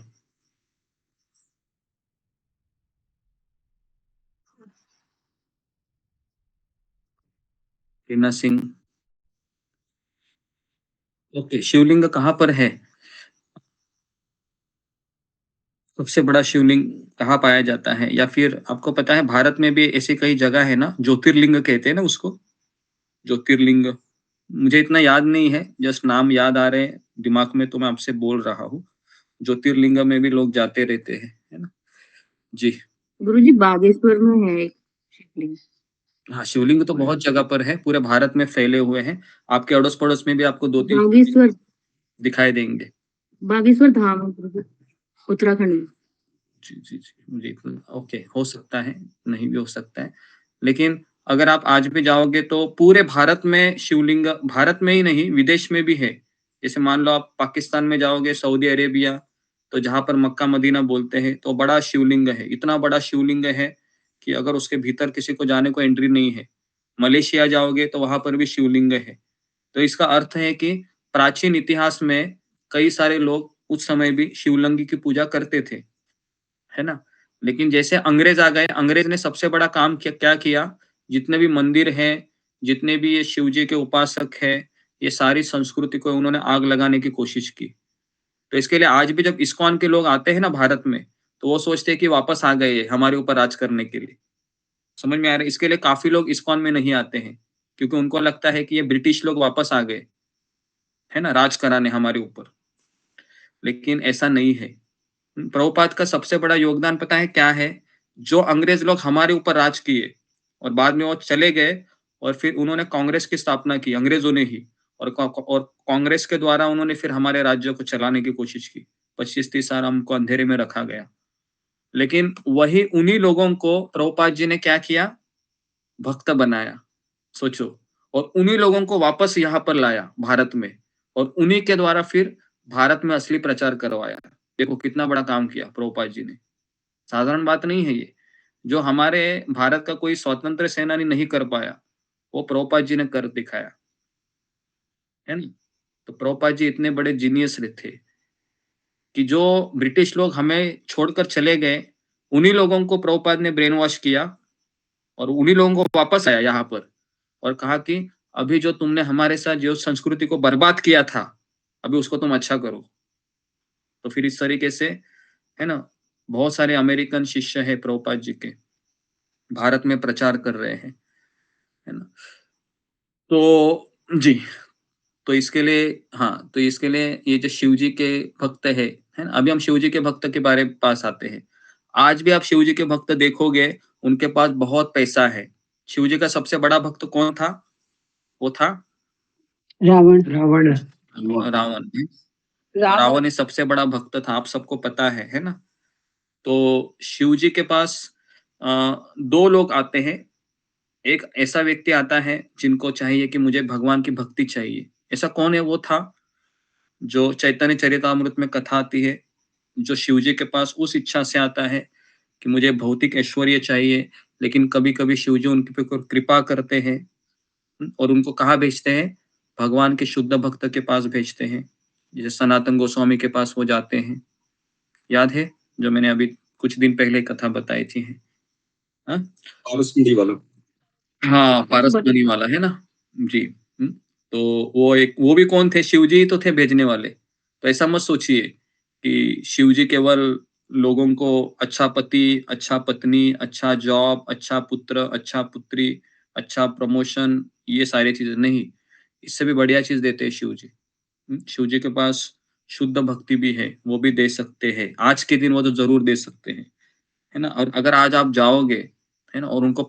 रीना सिंह। ओके, शिवलिंग कहाँ पर है, सबसे बड़ा शिवलिंग कहाँ पाया जाता है? या फिर आपको पता है भारत में भी ऐसी कई जगह है ना, ज्योतिर्लिंग कहते हैं ना उसको, ज्योतिर्लिंग। मुझे इतना याद नहीं है, जस्ट नाम याद आ रहे हैं दिमाग में, तो मैं आपसे बोल रहा हूँ। ज्योतिर्लिंग में भी लोग जाते रहते हैं, है ना जी। गुरुजी बागेश्वर में है एक शिवलिंग। हाँ, शिवलिंग तो बहुत जगह पर है, पूरे भारत में फैले हुए हैं। आपके अड़ोस पड़ोस में भी आपको 2-3 बागेश्वर दिखाई देंगे। बागेश्वर धाम है गुरुजी, उत्तराखंड में। जी मुझे ओके, हो सकता है, नहीं भी हो सकता है, लेकिन अगर आप आज भी जाओगे तो पूरे भारत में शिवलिंग, भारत में ही नहीं विदेश में भी है। जैसे मान लो आप पाकिस्तान में जाओगे, सऊदी अरेबिया, तो जहां पर मक्का मदीना बोलते हैं, तो बड़ा शिवलिंग है, इतना बड़ा शिवलिंग है कि अगर उसके भीतर किसी को जाने को एंट्री नहीं है। मलेशिया जाओगे तो वहां पर भी शिवलिंग है। तो इसका अर्थ है कि प्राचीन इतिहास में कई सारे लोग उस समय भी शिवलिंग की पूजा करते थे, है ना। लेकिन जैसे अंग्रेज आ गए, अंग्रेज ने सबसे बड़ा काम क्या किया, जितने भी मंदिर हैं, जितने भी ये शिव जी के उपासक है, ये सारी संस्कृति को उन्होंने आग लगाने की कोशिश की। तो इसके लिए आज भी जब इस्कॉन के लोग आते हैं ना भारत में, तो वो सोचते हैं कि वापस आ गए हमारे ऊपर राज करने के लिए। समझ में आ रहा है? इसके लिए काफी लोग इस्कॉन में नहीं आते हैं, क्योंकि उनको लगता है कि ये ब्रिटिश लोग वापस आ गए, है ना, राज कराने हमारे ऊपर। लेकिन ऐसा नहीं है। प्रभुपाद का सबसे बड़ा योगदान पता है क्या है? जो अंग्रेज लोग हमारे ऊपर राज किए और बाद में वो चले गए, और फिर उन्होंने कांग्रेस की स्थापना की, अंग्रेजों ने ही, और कांग्रेस के द्वारा उन्होंने फिर हमारे राज्य को चलाने की कोशिश की। 25-30 साल हमको अंधेरे में रखा गया। लेकिन वही उन्हीं लोगों को प्रभुपाद जी ने क्या किया, भक्त बनाया, सोचो। और उन्हीं लोगों को वापस यहाँ पर लाया भारत में, और उन्हीं के द्वारा फिर भारत में असली प्रचार करवाया। देखो कितना बड़ा काम किया प्रभुपाद जी ने, साधारण बात नहीं है ये। जो हमारे भारत का कोई स्वतंत्र सेनानी नहीं कर पाया, वो प्रभुपाद जी ने कर दिखाया, है ना। तो प्रभुपाद जी इतने बड़े जीनियस थे कि जो ब्रिटिश लोग हमें छोड़कर चले गए, उन्हीं लोगों को प्रभुपाद ने ब्रेन वॉश किया और उन्हीं लोगों को वापस आया यहाँ पर और कहा कि अभी जो तुमने हमारे साथ जो संस्कृति को बर्बाद किया था, अभी उसको तुम अच्छा करो। तो फिर इस तरीके से, है ना, बहुत सारे अमेरिकन शिष्य है प्रभुपाद जी के, भारत में प्रचार कर रहे हैं, है ना। तो जी, तो इसके लिए, हाँ, तो इसके लिए ये जो शिव जी के भक्त है ना। अभी हम शिव जी के भक्त के बारे में पास आते हैं। आज भी आप शिव जी के भक्त देखोगे, उनके पास बहुत पैसा है। शिव जी का सबसे बड़ा भक्त कौन था? वो था रावण। रावण। रावण। रावण ही सबसे बड़ा भक्त था, आप सबको पता है ना। तो शिव जी के पास दो लोग आते हैं। एक ऐसा व्यक्ति आता है जिनको चाहिए कि मुझे भगवान की भक्ति चाहिए। ऐसा कौन है? वो था जो चैतन्य चरितामृत में कथा आती है, जो शिव जी के पास उस इच्छा से आता है कि मुझे भौतिक ऐश्वर्य चाहिए, लेकिन कभी-कभी शिव जी उनके ऊपर कृपा करते हैं और उनको कहाँ भेजते हैं? भगवान के शुद्ध भक्त के पास भेजते हैं। जैसे सनातन गोस्वामी के पास वो जाते हैं, याद है? जो मैंने अभी कुछ दिन पहले कथा बताई थी। हाँ? पारसमणि वाला। हाँ, पारसमणि वाला है ना? जी। तो वो भी कौन थे? शिव जी ही तो थे भेजने वाले। तो ऐसा मत सोचिए कि शिव जी केवल लोगों को अच्छा पति, अच्छा पत्नी, अच्छा जॉब, अच्छा पुत्र, अच्छा पुत्री, अच्छा प्रमोशन, ये सारी चीजें नहीं, इससे भी बढ़िया चीज देते हैं शिव जी। शिव जी के पास शुद्ध भक्ति भी है, वो भी दे सकते हैं। आज के दिन वो तो जरूर दे सकते हैं, है ना। और अगर आज आप जाओगे, है ना, और उनको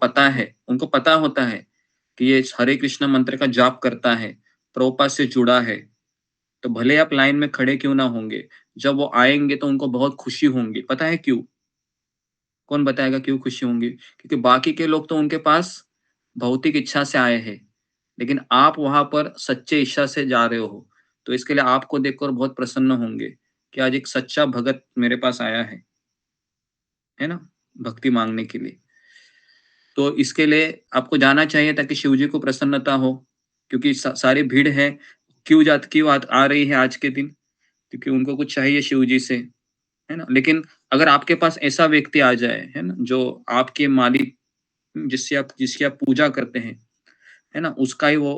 पता होता है कि ये हरे कृष्ण मंत्र का जाप करता है, प्रभुपाद से जुड़ा है, तो भले आप लाइन में खड़े क्यों ना होंगे, जब वो आएंगे तो उनको बहुत खुशी होंगी। पता है क्यों? कौन बताएगा क्यों खुशी होंगी? क्योंकि बाकी के लोग तो उनके पास भौतिक इच्छा से आए हैं, लेकिन आप वहां पर सच्चे इच्छा से जा रहे हो, तो इसके लिए आपको देखकर बहुत प्रसन्न होंगे कि आज एक सच्चा भगत मेरे पास आया है ना, भक्ति मांगने के लिए। तो इसके लिए आपको जाना चाहिए ताकि शिव जी को प्रसन्नता हो, क्योंकि सारी भीड़ है, क्यों आ रही है आज के दिन? क्योंकि उनको कुछ चाहिए शिव जी से, है ना। लेकिन अगर आपके पास ऐसा व्यक्ति आ जाए, है ना, जो आपके मालिक, जिसकी आप पूजा करते हैं, है ना, उसका ही वो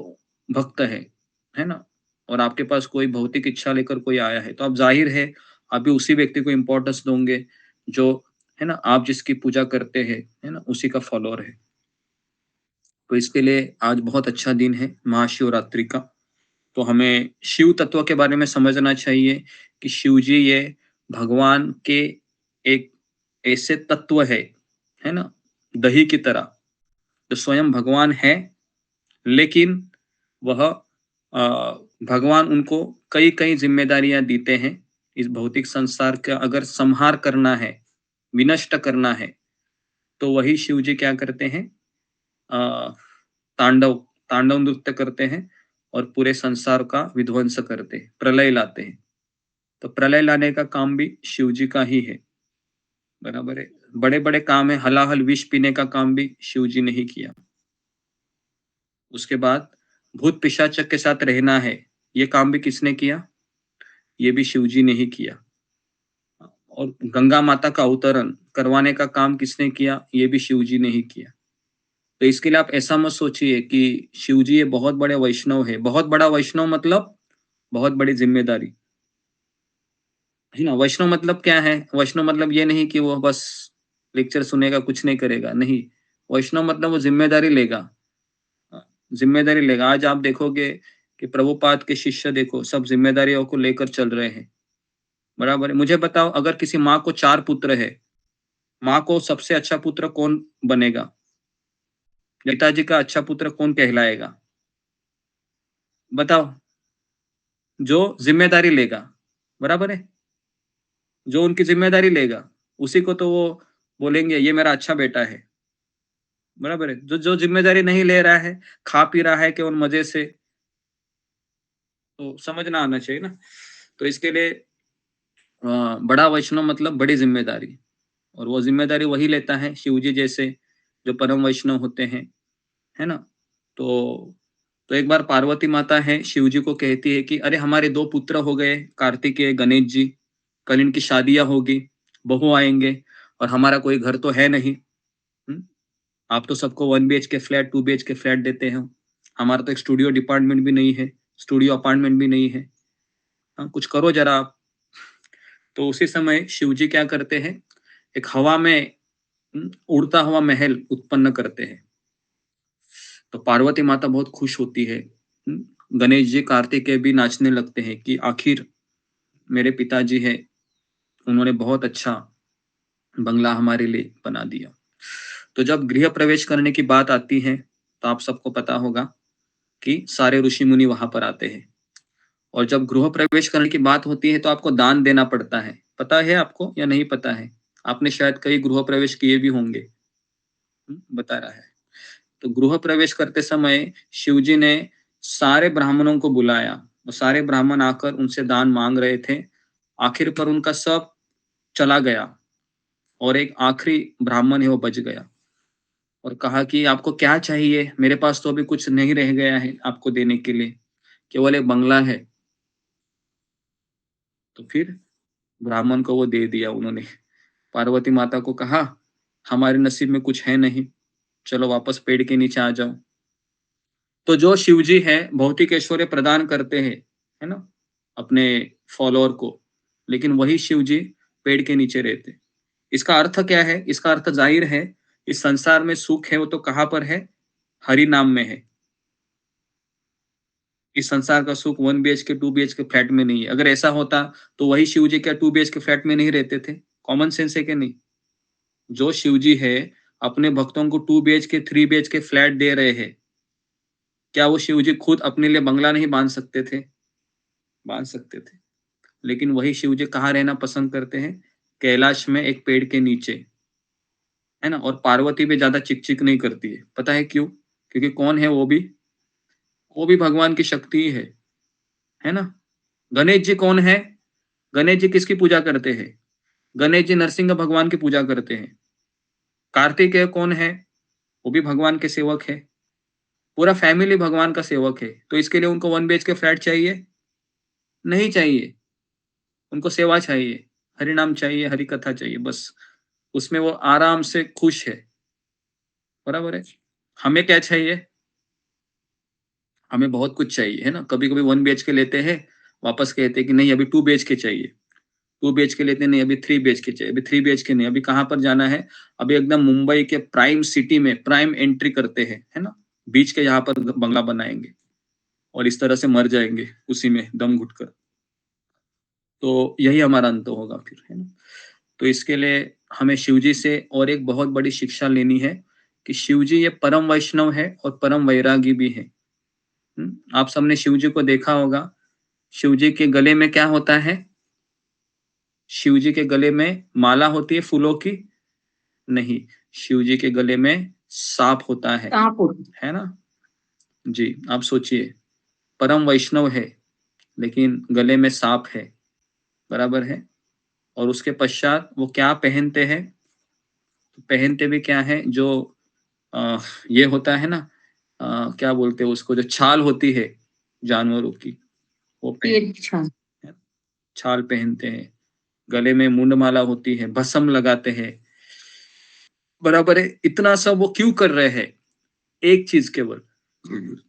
भक्त है ना, और आपके पास कोई भौतिक इच्छा लेकर कोई आया है, तो आप जाहिर है आप भी उसी व्यक्ति को इम्पोर्टेंस दोगे जो, है ना, आप जिसकी पूजा करते हैं, है ना, उसी का फॉलोअर है। तो इसके लिए आज बहुत अच्छा दिन है महाशिवरात्रि का। तो हमें शिव तत्व के बारे में समझना चाहिए कि शिव जी ये भगवान के एक ऐसे तत्व है ना, दही की तरह, जो स्वयं भगवान है, लेकिन वह भगवान उनको कई कई जिम्मेदारियां देते हैं। इस भौतिक संसार का अगर संहार करना है, विनष्ट करना है, तो वही शिव जी क्या करते हैं? अ, तांडव तांडव नृत्य करते हैं और पूरे संसार का विध्वंस करते हैं, प्रलय लाते हैं। तो प्रलय लाने का काम भी शिव जी का ही है, बराबर है। बड़े बड़े काम है, हलाहल विष पीने का काम भी शिव जी ने ही किया। उसके बाद भूत पिशाच के साथ रहना है, ये काम भी किसने किया? ये भी शिव जी ने ही किया। और गंगा माता का अवतरण करवाने का काम किसने किया? ये भी शिव जी ने ही किया। तो इसके लिए आप ऐसा मत सोचिए कि शिव जी ये बहुत बड़े वैष्णव है। बहुत बड़ा वैष्णव मतलब बहुत बड़ी जिम्मेदारी, है ना। वैष्णव मतलब क्या है? वैष्णव मतलब ये नहीं कि वो बस लेक्चर सुनेगा, कुछ नहीं करेगा, नहीं। वैष्णव मतलब वो जिम्मेदारी लेगा, जिम्मेदारी लेगा। आज आप देखोगे कि प्रभुपाद के शिष्य देखो, सब जिम्मेदारियों को लेकर चल रहे हैं, बराबर है। मुझे बताओ, अगर किसी माँ को 4 पुत्र है, माँ को सबसे अच्छा पुत्र कौन बनेगा? पिताजी का अच्छा पुत्र कौन कहलाएगा? बताओ। जो जिम्मेदारी लेगा, बराबर है। जो उनकी जिम्मेदारी लेगा, उसी को तो वो बोलेंगे ये मेरा अच्छा बेटा है, बराबर है। जो जो जिम्मेदारी नहीं ले रहा है, खा पी रहा है केवल मजे से, तो समझना आना चाहिए ना। तो इसके लिए बड़ा वैष्णव मतलब बड़ी जिम्मेदारी, और वो जिम्मेदारी वही लेता है शिव जी जैसे जो परम वैष्णव होते हैं, है ना। तो एक बार पार्वती माता है शिव जी को कहती है कि अरे हमारे 2 पुत्र हो गए, कार्तिकेय गणेश जी, कल इनकी शादियां होगी, बहू आएंगे और हमारा कोई घर तो है नहीं। आप तो सबको 1 BHK फ्लैट 2 BHK फ्लैट देते हो, हमारा तो एक स्टूडियो डिपार्टमेंट भी नहीं है, स्टूडियो अपार्टमेंट भी नहीं है। हाँ, कुछ करो जरा आप। तो उसी समय शिव जी क्या करते हैं, एक हवा में उड़ता हुआ महल उत्पन्न करते हैं। तो पार्वती माता बहुत खुश होती है। गणेश जी कार्तिकेय भी नाचने लगते हैं कि आखिर मेरे पिताजी है, उन्होंने बहुत अच्छा बंगला हमारे लिए बना दिया। तो जब गृह प्रवेश करने की बात आती है तो आप सबको पता होगा कि सारे ऋषि मुनि वहां पर आते हैं। और जब गृह प्रवेश करने की बात होती है तो आपको दान देना पड़ता है। पता है आपको या नहीं पता है? आपने शायद कई गृह प्रवेश किए भी होंगे। बता रहा है। तो गृह प्रवेश करते समय शिव जी ने सारे ब्राह्मणों को बुलाया, तो सारे ब्राह्मण आकर उनसे दान मांग रहे थे। आखिर पर उनका सब चला गया और एक आखिरी ब्राह्मण है वो बच गया और कहा कि आपको क्या चाहिए, मेरे पास तो अभी कुछ नहीं रह गया है आपको देने के लिए, केवल एक बंगला है। तो फिर ब्राह्मण को वो दे दिया उन्होंने। पार्वती माता को कहा हमारे नसीब में कुछ है नहीं, चलो वापस पेड़ के नीचे आ जाओ। तो जो शिव जी है भौतिक ऐश्वर्य प्रदान करते हैं, है ना, अपने फॉलोअर को, लेकिन वही शिव जी पेड़ के नीचे रहते। इसका अर्थ क्या है? इसका अर्थ जाहिर है, इस संसार में सुख है वो तो कहाँ पर है? हरि नाम में है। इस संसार का सुख 1 BHK 2 BHK फ्लैट में नहीं है। अगर ऐसा होता तो वही शिव जी क्या 2 BHK फ्लैट में नहीं रहते थे? कॉमन सेंस है कि नहीं? जो शिव जी है अपने भक्तों को 2 BHK 3 BHK फ्लैट दे रहे हैं, क्या वो शिव जी खुद अपने लिए बंगला नहीं बांध सकते थे? बांध सकते थे। लेकिन वही शिव जी कहाँ रहना पसंद करते हैं? कैलाश में एक पेड़ के नीचे, है ना। और पार्वती भी ज्यादा चिक चिक नहीं करती है। पता है क्यों? क्योंकि कौन है वो भी भगवान की शक्ति ही है ना। गणेश जी कौन है? गणेश जी किसकी पूजा करते हैं? गणेश जी नरसिंह भगवान की पूजा करते हैं। कार्तिकेय कौन है? वो भी भगवान के सेवक है। पूरा फैमिली भगवान का सेवक है। तो इसके लिए उनको 1 BHK फ्लैट चाहिए? नहीं चाहिए। उनको सेवा चाहिए, हरि नाम चाहिए, हरि कथा चाहिए, बस उसमें वो आराम से खुश है। बराबर है। हमें क्या चाहिए? हमें बहुत कुछ चाहिए, है ना। कभी कभी 1 BHK लेते हैं, वापस कहते हैं कि नहीं अभी 2 BHK चाहिए। 2 BHK लेते नहीं, अभी 3 BHK चाहिए। अभी 3 BHK नहीं, अभी कहाँ पर जाना है? अभी एकदम मुंबई के प्राइम सिटी में प्राइम एंट्री करते हैं, है ना, बीच के यहाँ पर बंगला बनाएंगे और इस तरह से मर जाएंगे उसी में दम घुटकर। तो यही हमारा अंत होगा फिर, है ना। तो इसके लिए हमें शिवजी से और एक बहुत बड़ी शिक्षा लेनी है कि शिवजी ये परम वैष्णव है और परम वैरागी भी है। आप सबने शिवजी को देखा होगा। शिवजी के गले में क्या होता है? शिवजी के गले में माला होती है फूलों की? नहीं, शिवजी के गले में सांप होता है ना। जी, आप सोचिए, परम वैष्णव है लेकिन गले में सांप है, बराबर है। और उसके पश्चात वो क्या पहनते हैं? पहनते भी क्या है? जो ये होता है ना, क्या बोलते हैं उसको, जो छाल होती है जानवरों की, वो छाल पहनते हैं। गले में मुंडमाला होती है, भस्म लगाते हैं, बराबर है। इतना सब वो क्यों कर रहे हैं? एक चीज केवल,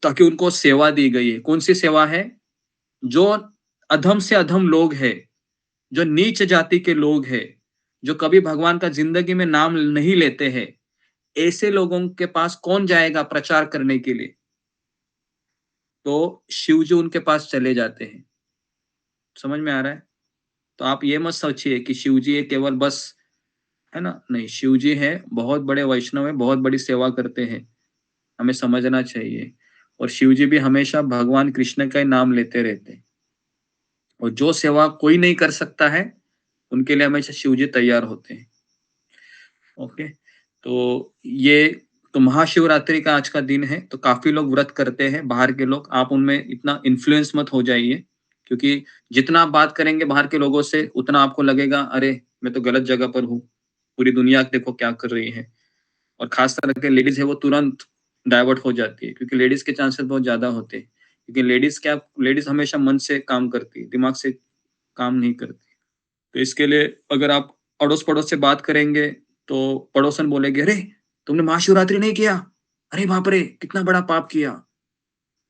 ताकि उनको सेवा दी गई है। कौन सी सेवा है? जो अधम से अधम लोग हैं, जो नीच जाति के लोग हैं, जो कभी भगवान का जिंदगी में नाम नहीं लेते हैं, ऐसे लोगों के पास कौन जाएगा प्रचार करने के लिए? तो शिव जी उनके पास चले जाते हैं। समझ में आ रहा है? तो आप ये मत सोचिए कि शिव जी केवल बस, है ना, नहीं, शिव जी है बहुत बड़े वैष्णव है, बहुत बड़ी सेवा करते हैं, हमें समझना चाहिए। और शिव जी भी हमेशा भगवान कृष्ण का ही नाम लेते रहते हैं। और जो सेवा कोई नहीं कर सकता है उनके लिए हमेशा शिव जी तैयार होते हैं। ओके, तो ये तो महाशिवरात्रि का आज का दिन है। तो काफी लोग व्रत करते हैं बाहर के लोग, आप उनमें इतना इन्फ्लुएंस मत हो जाइए, क्योंकि जितना आप बात करेंगे बाहर के लोगों से उतना आपको लगेगा अरे मैं तो गलत जगह पर हूँ, पूरी दुनिया देखो क्या कर रही है, और खास तरह के लेडीज है वो तुरंत डाइवर्ट हो जाती है, क्योंकि लेडीज के चांसेस बहुत ज्यादा होते हैं, क्योंकि लेडीज हमेशा मन से काम करती है, दिमाग से काम नहीं करती। तो इसके लिए अगर आप अड़ोस पड़ोस से बात करेंगे तो पड़ोसन बोलेंगे, अरे तुमने महाशिवरात्रि नहीं किया, अरे बाप रे कितना बड़ा पाप किया,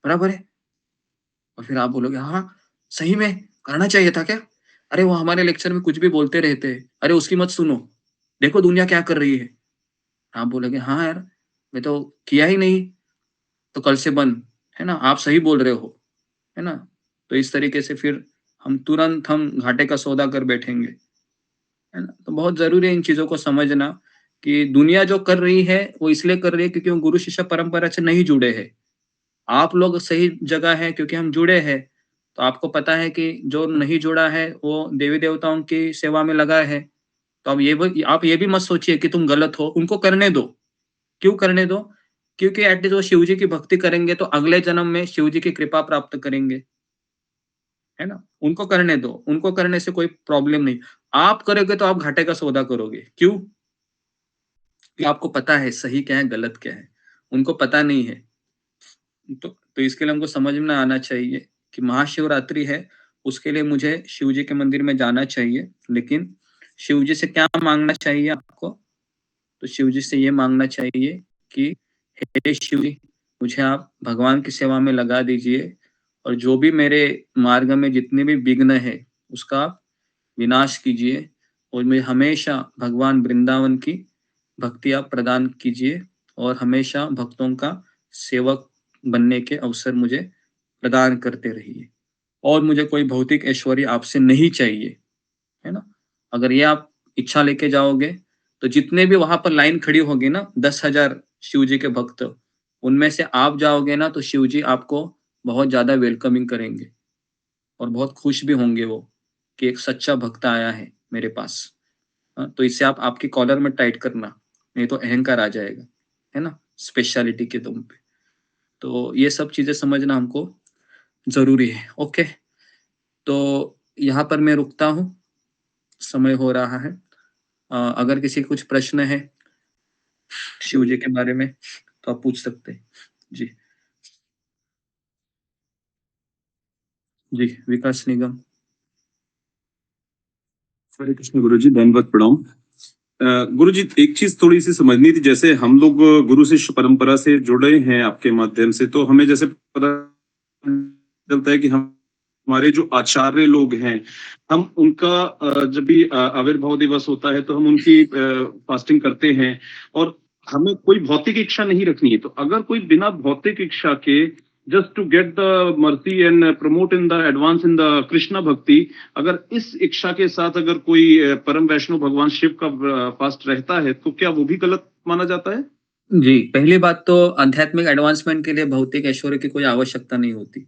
बराबर है। और फिर आप बोलोगे, हाँ सही में करना चाहिए था क्या, अरे वो हमारे लेक्चर में कुछ भी बोलते रहते हैं, अरे उसकी मत सुनो, देखो दुनिया क्या कर रही है। आप बोलोगे, हाँ यार मैं तो किया ही नहीं, तो कल से बंद, है ना, आप सही बोल रहे हो, है ना। तो इस तरीके से फिर हम घाटे का सौदा कर बैठेंगे, है ना। तो बहुत जरूरी है इन चीजों को समझना कि दुनिया जो कर रही है वो इसलिए कर रही है क्योंकि वो गुरु शिष्य परंपरा से नहीं जुड़े हैं। आप लोग सही जगह है क्योंकि हम जुड़े हैं। तो आपको पता है कि जो नहीं जुड़ा है वो देवी देवताओं की सेवा में लगा है। तो आप ये भी मत सोचिए कि तुम गलत हो, उनको करने दो। क्यों करने दो? क्योंकि एटलीस्ट वो शिव जी की भक्ति करेंगे तो अगले जन्म में शिव जी की कृपा प्राप्त करेंगे, है ना। उनको करने दो, उनको करने से कोई प्रॉब्लम नहीं। आप करोगे तो आप घाटे का सौदा करोगे। क्यों? कि आपको पता है सही क्या है गलत क्या है, उनको पता नहीं है। तो इसके लिए हमको समझ में आना चाहिए कि महाशिवरात्रि है, उसके लिए मुझे शिव जी के मंदिर में जाना चाहिए। लेकिन शिव जी से क्या मांगना चाहिए आपको? तो शिव जी से ये मांगना चाहिए कि हे शिव जी, मुझे आप भगवान की सेवा में लगा दीजिए, और जो भी मेरे मार्ग में जितने भी विघ्न है उसका आप विनाश कीजिए, और मैं हमेशा भगवान वृंदावन की भक्ति आप प्रदान कीजिए, और हमेशा भक्तों का सेवक बनने के अवसर मुझे प्रदान करते रहिए, और मुझे कोई भौतिक ऐश्वर्य आपसे नहीं चाहिए, है ना। अगर ये आप इच्छा लेके जाओगे तो जितने भी वहां पर लाइन खड़ी होगी ना 10,000 शिव जी के भक्त, उनमें से आप जाओगे ना तो शिव जी आपको बहुत ज्यादा वेलकमिंग करेंगे, और बहुत खुश भी होंगे वो कि एक सच्चा भक्त आया है मेरे पास। हाँ, तो इसे आप आपकी कॉलर में टाइट करना, नहीं तो अहंकार आ जाएगा, है ना, स्पेशलिटी के दम पे। तो ये सब चीजें समझना हमको जरूरी है। ओके, तो यहाँ पर मैं रुकता हूँ, समय हो रहा है। अगर किसी के कुछ प्रश्न है शिव जी के बारे में तो आप पूछ सकते हैं। जी जी, विकास निगम। हरे कृष्ण गुरु जी, दंडवत प्रणाम। गुरु जी, एक चीज थोड़ी सी समझनी थी। जैसे हम लोग गुरु शिष्य परंपरा से जुड़े हैं आपके माध्यम से, तो हमें जैसे पता चलता है कि हम हमारे जो आचार्य लोग हैं, हम उनका जब भी आविर्भाव दिवस होता है तो हम उनकी फास्टिंग करते हैं, और हमें कोई भौतिक इच्छा नहीं रखनी है। तो अगर कोई बिना भौतिक इच्छा के just to get the mercy and promote in the advance in the Krishna bhakti, अगर इस इच्छा के साथ अगर कोई परम वैष्णव भगवान शिव का फास्ट रहता है तो क्या वो भी गलत माना जाता है? जी, पहली बात तो आध्यात्मिक एडवांसमेंट के लिए भौतिक ऐश्वर्य की कोई आवश्यकता नहीं होती।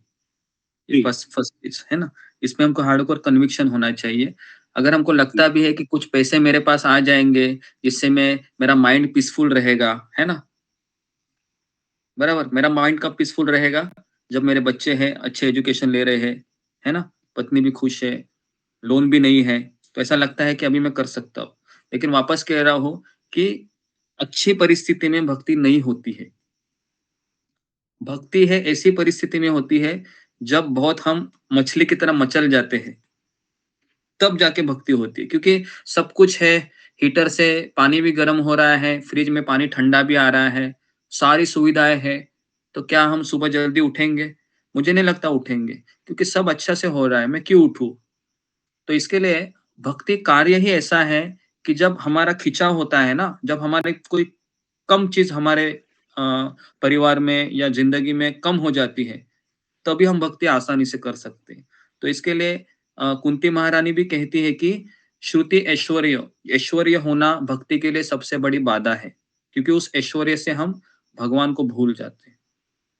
फर्स्ट चीज है ना, इसमें हमको हार्डकोर कन्विक्शन होना चाहिए। अगर हमको लगता भी है कि कुछ पैसे मेरे पास आ जाएंगे जिससे मेरा माइंड पीसफुल रहेगा, है ना, बराबर, मेरा माइंड कब पीसफुल रहेगा? जब मेरे बच्चे हैं अच्छे एजुकेशन ले रहे हैं, है ना, पत्नी भी खुश है, लोन भी नहीं है, तो ऐसा लगता है कि अभी मैं कर सकता हूँ। लेकिन वापस कह रहा हूँ कि अच्छी परिस्थिति में भक्ति नहीं होती है। भक्ति है ऐसी परिस्थिति में होती है जब बहुत हम मछली की तरह मचल जाते हैं, तब जाके भक्ति होती है। क्योंकि सब कुछ है, हीटर से पानी भी गर्म हो रहा है, फ्रिज में पानी ठंडा भी आ रहा है, सारी सुविधाएं है, तो क्या हम सुबह जल्दी उठेंगे? मुझे नहीं लगता उठेंगे, क्योंकि सब अच्छा से हो रहा है, मैं क्यों उठूं? तो इसके लिए भक्ति कार्य ही ऐसा है कि जब हमारा खिंचाव होता है ना, जब हमारे कोई कम चीज हमारे परिवार में या जिंदगी में कम हो जाती है, तभी हम भक्ति आसानी से कर सकते हैं। तो इसके लिए कुंती महारानी भी कहती है कि श्रुति ऐश्वर्य होना भक्ति के लिए सबसे बड़ी बाधा है, क्योंकि उस ऐश्वर्य से हम भगवान को भूल जाते हैं,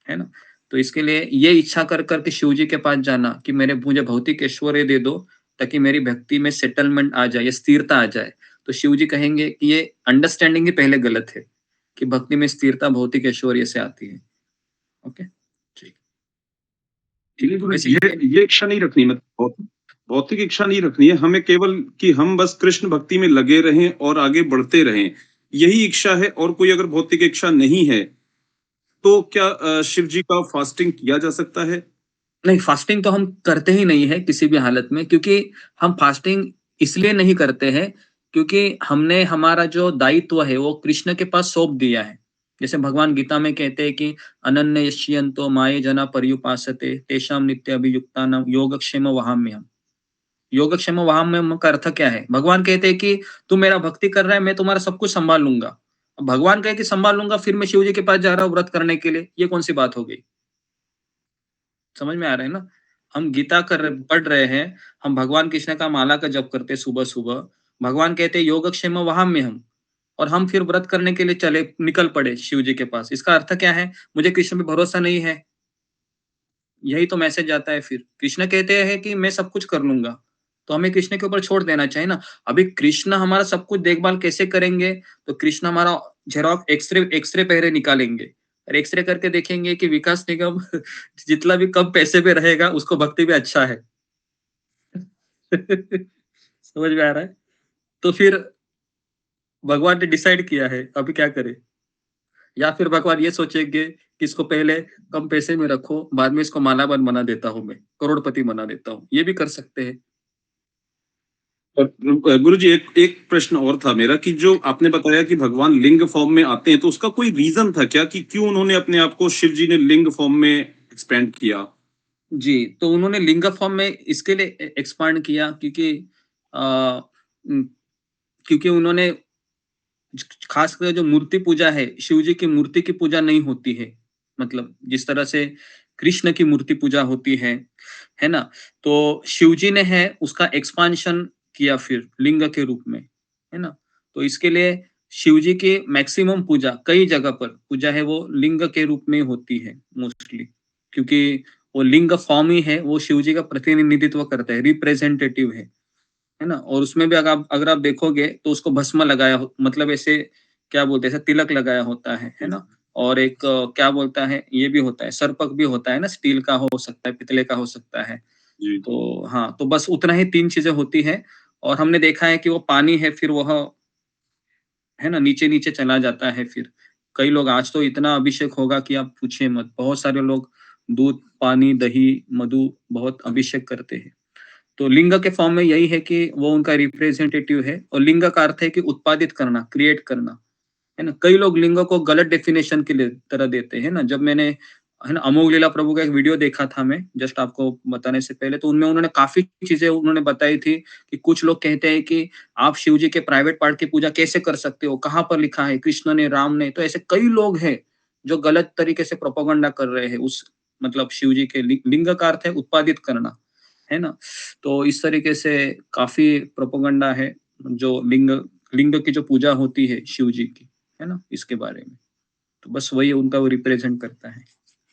है ना। तो इसके लिए ये इच्छा कर करके शिव जी के पास जाना कि मुझे भौतिक ऐश्वर्य दे दो ताकि मेरी भक्ति में सेटलमेंट आ जाए, स्थिरता आ जाए, तो शिव जी कहेंगे कि ये अंडरस्टैंडिंग ही पहले गलत है कि भक्ति में स्थिरता भौतिक ऐश्वर्य से आती है। ओके, ठीक है, ये इच्छा नहीं रखनी, मतलब भौतिक इच्छा नहीं रखनी है, हमें केवल कि हम बस कृष्ण भक्ति में लगे रहें और आगे बढ़ते रहें, यही इच्छा है। और कोई अगर भौतिक इच्छा नहीं है तो क्या शिव जी का फास्टिंग किया जा सकता है? नहीं, फास्टिंग तो हम करते ही नहीं है किसी भी हालत में, क्योंकि हम फास्टिंग इसलिए नहीं करते हैं क्योंकि हमने हमारा जो दायित्व है वो कृष्ण के पास सौंप दिया है। जैसे भगवान गीता में कहते हैं कि अनन्य यश्यन्तो माये जना पर्युपासते तेषां नित्य अभियुक्तानां योगक्षेम वहाम्यहम्। योगक्षेम वहाम्यहम् का अर्थ क्या है? भगवान कहते हैं कि तू मेरा भक्ति कर रहा है, मैं तुम्हारा सब कुछ संभाल लूंगा। अब भगवान कहे कि संभाल लूंगा, फिर मैं शिव जी के पास जा रहा हूँ व्रत करने के लिए, ये कौन सी बात हो गई? समझ में आ रहा है ना? हम गीता पढ़ रहे हैं, हम भगवान कृष्ण का माला का जप करते सुबह-सुबह। भगवान कहते हैं योगक्षेम वहाम्यहम्, और हम फिर व्रत करने के लिए निकल पड़े शिव जी के पास। इसका अर्थ क्या है? मुझे कृष्ण पे भरोसा नहीं है। यही तो मैसेज आता है फिर। कृष्ण कहते हैं कि मैं सब कुछ कर लूँगा, तो हमें कृष्ण के ऊपर छोड़ देना चाहिए ना। अभी कृष्ण हमारा सब कुछ देखभाल कैसे करेंगे? तो कृष्ण हमारा एक्स-रे पहले निकालेंगे और एक्स-रे करके देखेंगे कि विकास निगम जितना भी कम पैसे में रहेगा, उसको भक्ति में अच्छा है। समझ में आ रहा है? तो फिर भगवान ने डिसाइड किया है, अभी क्या करें? या फिर भगवान ये सोचेंगे कि इसको पहले कम पैसे में रखो, बाद में इसको मालामाल बना देता हूँ मैं, करोड़पति बना देता हूँ। ये भी कर सकते हैं। गुरुजी एक एक प्रश्न और था मेरा कि जो आपने बताया कि भगवान लिंग फॉर्म में आते हैं, तो उसका कोई रीजन था क्या कि क्यों उन्होंने अपने आप को शिव जी ने लिंग फॉर्म में एक्सपेंड किया? जी, तो उन्होंने लिंग फॉर्म में इसके लिए एक्सपांड किया क्योंकि अ, उम, क्योंकि उन्होंने खासकर जो मूर्ति पूजा है, शिव जी की मूर्ति की पूजा नहीं होती है। मतलब जिस तरह से कृष्ण की मूर्ति पूजा होती है ना? तो शिव जी ने है उसका एक्सपांशन किया फिर लिंग के रूप में, है ना? तो इसके लिए शिव जी की मैक्सिमम पूजा कई जगह पर पूजा है वो लिंग के रूप में होती है मोस्टली, क्योंकि वो लिंग फॉर्म ही है, वो शिव जी का प्रतिनिधित्व करता है, रिप्रेजेंटेटिव है ना? और उसमें भी अगर आप देखोगे तो उसको भस्म लगाया हो, मतलब ऐसे क्या बोलते हैं, ऐसे तिलक लगाया होता है ना? और एक क्या बोलता है, ये भी होता है, सर्पक भी होता है ना, स्टील का हो सकता है, पितले का हो सकता है। जी। तो हाँ, तो बस उतना ही 3 चीज़ें होती हैं और हमने देखा है कि वो पानी है फिर वह है ना, नीचे-नीचे चला जाता है फिर। कई लोग आज तो इतना अभिषेक होगा कि आप पूछिए मत। बहुत सारे लोग दूध, पानी, दही, मधु बहुत अभिषेक करते हैं। तो लिंग के फॉर्म में यही है कि वो उनका रिप्रेजेंटेटिव है और लिंग का अर्थ है कि उत्पादित करना, क्रिएट करना, है ना? कई लोग लिंग को गलत डेफिनेशन के लिए तरह देते हैं ना। जब मैंने है ना अमोघ लीला प्रभु का एक वीडियो देखा था मैं जस्ट आपको बताने से पहले, तो उनमें उन्होंने काफ़ी चीज़ें उन्होंने बताई थी कि कुछ लोग कहते हैं कि आप शिव जी के प्राइवेट पार्ट की पूजा कैसे कर सकते हो? कहाँ पर लिखा है? कृष्ण ने, राम ने? तो ऐसे कई लोग हैं जो गलत तरीके से प्रोपेगेंडा कर रहे हैं उस मतलब शिव जी के लिंग का अर्थ है उत्पादित करना, है ना? तो इस तरीके से काफ़ी प्रोपेगेंडा है जो लिंग लिंग की जो पूजा होती है शिव जी की, है ना? इसके बारे में। तो बस वही उनका वो रिप्रेजेंट करता है।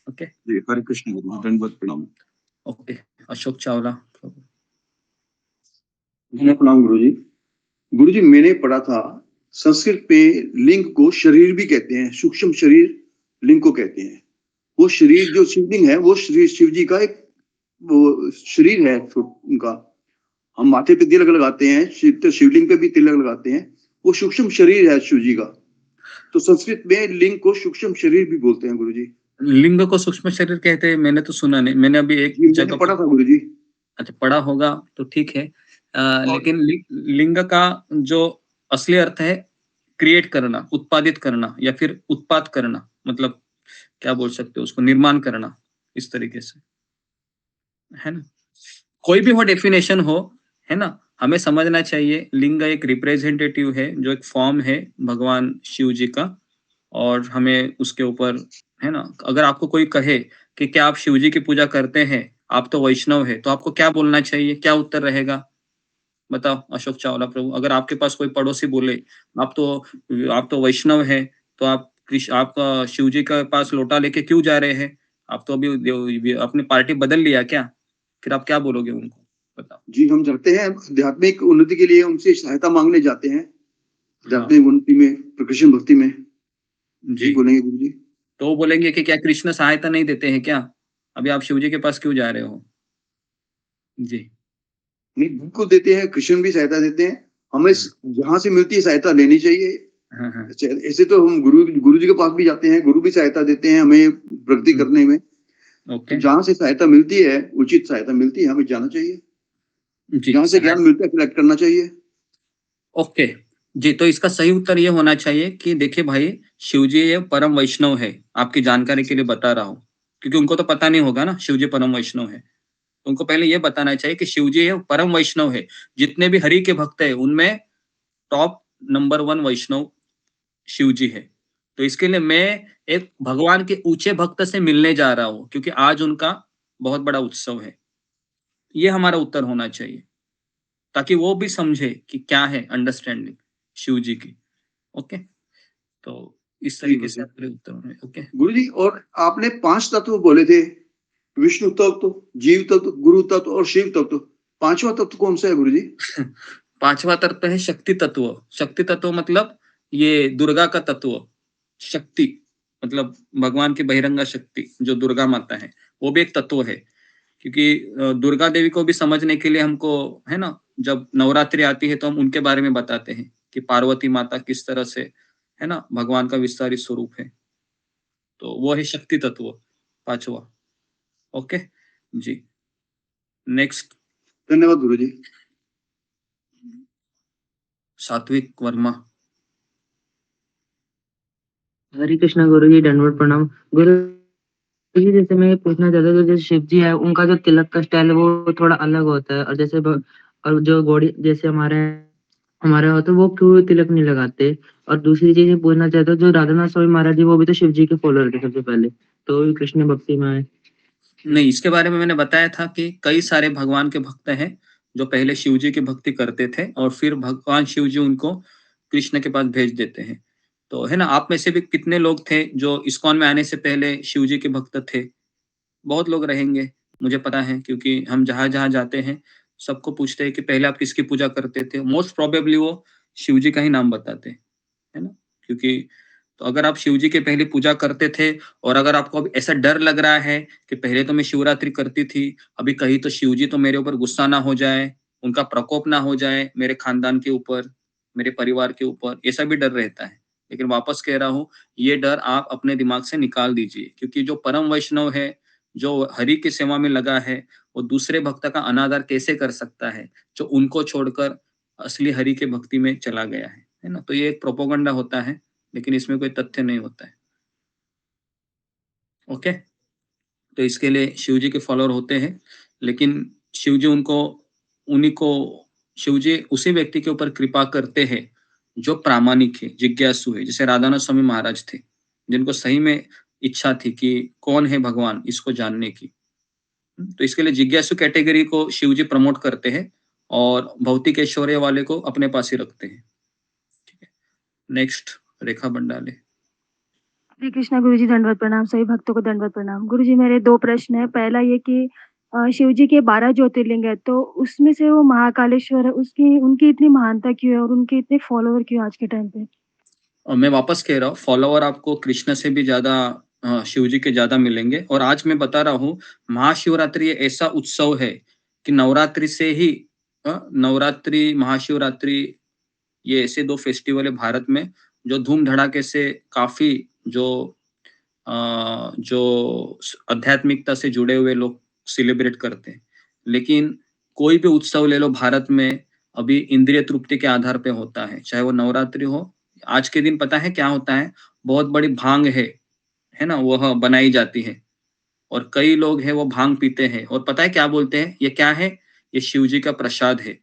ओके, जी, हरे कृष्ण गुरु, दंडवत प्रणाम। ओके। अशोक चावला। धन्य प्रणाम गुरुजी। गुरुजी मैंने पढ़ा था संस्कृत में लिंग को शरीर भी कहते हैं, सूक्ष्म शरीर लिंग को कहते हैं। वो शरीर जो शिवलिंग है वो शरीर शिव जी का एक वो शरीर है उनका। हम माथे पे तिलक लगाते हैं, शिवलिंग पे भी तिलक लगाते हैं, वो सूक्ष्म शरीर है शिव जी का। तो संस्कृत में लिंग को सूक्ष्म शरीर भी बोलते हैं गुरुजी। लिंग को सूक्ष्म शरीर कहते हैं, मैंने तो सुना नहीं। मैंने अभी एक जी, मैंने जगह पढ़ा था गुरुजी। अच्छा पढ़ा होगा तो ठीक है। लेकिन लिंग का जो असली अर्थ है क्रिएट करना, उत्पादित करना या फिर उत्पाद करना, मतलब क्या बोल सकते हो उसको, निर्माण करना, इस तरीके से, है ना? कोई भी वो डेफिनेशन हो, है ना? हमें समझना चाहिए लिंग एक रिप्रेजेंटेटिव है, जो एक फॉर्म है भगवान शिव जी का, और हमें उसके ऊपर, है ना? अगर आपको कोई कहे कि क्या आप शिव जी की पूजा करते हैं? आप तो वैष्णव हैं, तो आपको क्या बोलना चाहिए? क्या उत्तर रहेगा? बताओ अशोक चावला प्रभु। अगर आपके पास कोई पड़ोसी बोले, आप तो वैष्णव हैं, तो आप शिव जी के पास लोटा लेके क्यों जा रहे हैं? आप तो अभी अपनी पार्टी बदल लिया क्या? फिर आप क्या बोलोगे उनको? बताओ। जी, हम जाते हैं आध्यात्मिक उन्नति के लिए उनसे सहायता मांगने जाते हैं, आध्यात्मिक उन्नति में, प्रकृष्ण भक्ति में। जी। बोलेंगे गुरुजी। तो वो बोलेंगे कि क्या कृष्ण सहायता नहीं देते हैं क्या? अभी आप शिव जी के पास क्यों जा रहे हो? जी। नहीं, बिल्कुल देते हैं, कृष्ण भी सहायता देते हैं, हमें जहां से मिलती है सहायता लेनी चाहिए। हाँ हाँ ऐसे तो हम गुरु जी के पास भी जाते हैं, गुरु भी सहायता देते हैं हमें प्रगति करने में। ओके तो जहां से सहायता मिलती है, उचित सहायता मिलती है, हमें जाना चाहिए, जी जहां से ज्ञान मिलता है कलेक्ट करना चाहिए। ओके जी, तो इसका सही उत्तर ये होना चाहिए कि देखिए भाई, शिव जी ये परम वैष्णव है, आपकी जानकारी के लिए बता रहा हूँ, क्योंकि उनको तो पता नहीं होगा ना शिव जी परम वैष्णव है। उनको पहले ये बताना चाहिए कि शिव जी ये परम वैष्णव है, जितने भी हरि के भक्त है उनमें टॉप नंबर 1 वैष्णव शिव जी है। तो इसके लिए मैं एक भगवान के ऊंचे भक्त से मिलने जा रहा हूँ, क्योंकि आज उनका बहुत बड़ा उत्सव है। ये हमारा उत्तर होना चाहिए, ताकि वो भी समझे कि क्या है अंडरस्टैंडिंग शिव जी की। ओके, तो इस तरीके से आपके उत्तर होंगे। ओके गुरु जी, और आपने 5 तत्व बोले थे, विष्णु तत्व, जीव तत्व, गुरु तत्व और शिव तत्व। 5वां तत्व कौन सा है गुरु जी? 5वां तत्व है शक्ति तत्व। शक्ति तत्व मतलब ये दुर्गा का तत्व, शक्ति मतलब भगवान की बहिरंगा शक्ति जो दुर्गा माता है, वो भी एक तत्व है। क्योंकि दुर्गा देवी को भी समझने के लिए हमको, है ना, जब नवरात्रि आती है तो हम उनके बारे में बताते हैं कि पार्वती माता किस तरह से, है ना, भगवान का विस्तारित स्वरूप है। तो वो है शक्ति तत्व 5वां। ओके जी, नेक्स्ट। धन्यवाद गुरु जी। सात्विक वर्मा। हरे कृष्णा गुरु जी, दंडवत प्रणाम। गुरु जी, जैसे मैं ये पूछना चाहता था, जैसे शिव जी है उनका जो तिलक का स्टाइल है वो थोड़ा अलग होता है, और जैसे और जो गौड़ी जैसे हमारे होते वो क्यों तिलक नहीं लगाते? और दूसरी चीज ये पूछना चाहता हूँ, जो राधानाथ स्वामी महाराज जी वो भी तो शिव जी के फॉलोअर थे सबसे पहले, तो वो भी कृष्ण भक्ति में आए। नहीं, इसके बारे में मैंने बताया था कि कई सारे भगवान के भक्त हैं जो पहले शिव जी की भक्ति करते थे और फिर भगवान शिव जी उनको कृष्ण के पास भेज देते हैं। तो है ना, आप में से भी कितने लोग थे जो इस्कॉन में आने से पहले शिव जी के भक्त थे? बहुत लोग रहेंगे, मुझे पता है, क्योंकि हम जहाँ-जहाँ जाते हैं सबको पूछते हैं कि पहले आप किसकी पूजा करते थे? मोस्ट प्रोबेबली वो शिव जी का ही नाम बताते हैं, है ना? क्योंकि तो अगर आप शिव जी की पहले पूजा करते थे और अगर आपको अब ऐसा डर लग रहा है कि पहले तो मैं शिवरात्रि करती थी, अभी कहीं तो शिव जी तो मेरे ऊपर गुस्सा ना हो जाए, उनका प्रकोप ना हो जाए मेरे खानदान के ऊपर, मेरे परिवार के ऊपर, ऐसा भी डर रहता है। लेकिन वापस कह रहा हूँ, ये डर आप अपने दिमाग से निकाल दीजिए, क्योंकि जो परम वैष्णव है, जो हरि की सेवा में लगा है, वो दूसरे भक्त का अनादर कैसे कर सकता है, जो उनको छोड़कर असली हरि के भक्ति में चला गया है ना? तो ये एक प्रोपेगेंडा होता है, लेकिन इसमें कोई तथ्य नहीं होता है। ओके, तो इसके लिए शिव जी के फॉलोअर होते हैं, लेकिन शिव जी उन्हीं को शिव जी उसी व्यक्ति के ऊपर कृपा करते हैं जो प्रामाणिक है, जिज्ञासु है, जैसे राधानाथ स्वामी महाराज थे, जिनको सही में इच्छा थी कि कौन है भगवान, इसको जानने की। तो इसके लिए जिज्ञासु कैटेगरी को शिव जी प्रमोट करते हैं और भौतिक ऐश्वर्य वाले को अपने पास ही रखते हैं। ठीक है, नेक्स्ट, रेखा बंडाले। हरे कृष्णा गुरु जी, दंडवत प्रणाम। सभी भक्तों को दंडवत प्रणाम। गुरु जी, मेरे 2 प्रश्न है। पहला ये कि शिव जी के 12 ज्योतिर्लिंग है, तो उसमें से वो महाकालेश्वर है, उसकी उनकी इतनी महानता क्यों है और उनके इतने फॉलोवर क्यों आज के टाइम पे? और मैं वापस कह रहा हूँ, फॉलोवर आपको कृष्ण से भी ज्यादा शिव जी के ज्यादा मिलेंगे। और आज मैं बता रहा हूँ, महाशिवरात्रि ऐसा उत्सव है कि नवरात्रि से ही नवरात्रि, महाशिवरात्रि, ये ऐसे 2 फेस्टिवल है भारत में जो धूम धड़ाके से काफी जो आध्यात्मिकता से जुड़े हुए लोग सेलिब्रेट करते हैं। लेकिन कोई भी उत्सव ले लो भारत में, अभी इंद्रिय तृप्ति के आधार पे होता है, चाहे वो नवरात्रि हो। आज के दिन पता है क्या होता है? बहुत बड़ी भांग है ना, वह बनाई जाती है और कई लोग हैं वो भांग पीते हैं और पता है क्या बोलते हैं? ये क्या है? ये शिव जी का प्रसाद है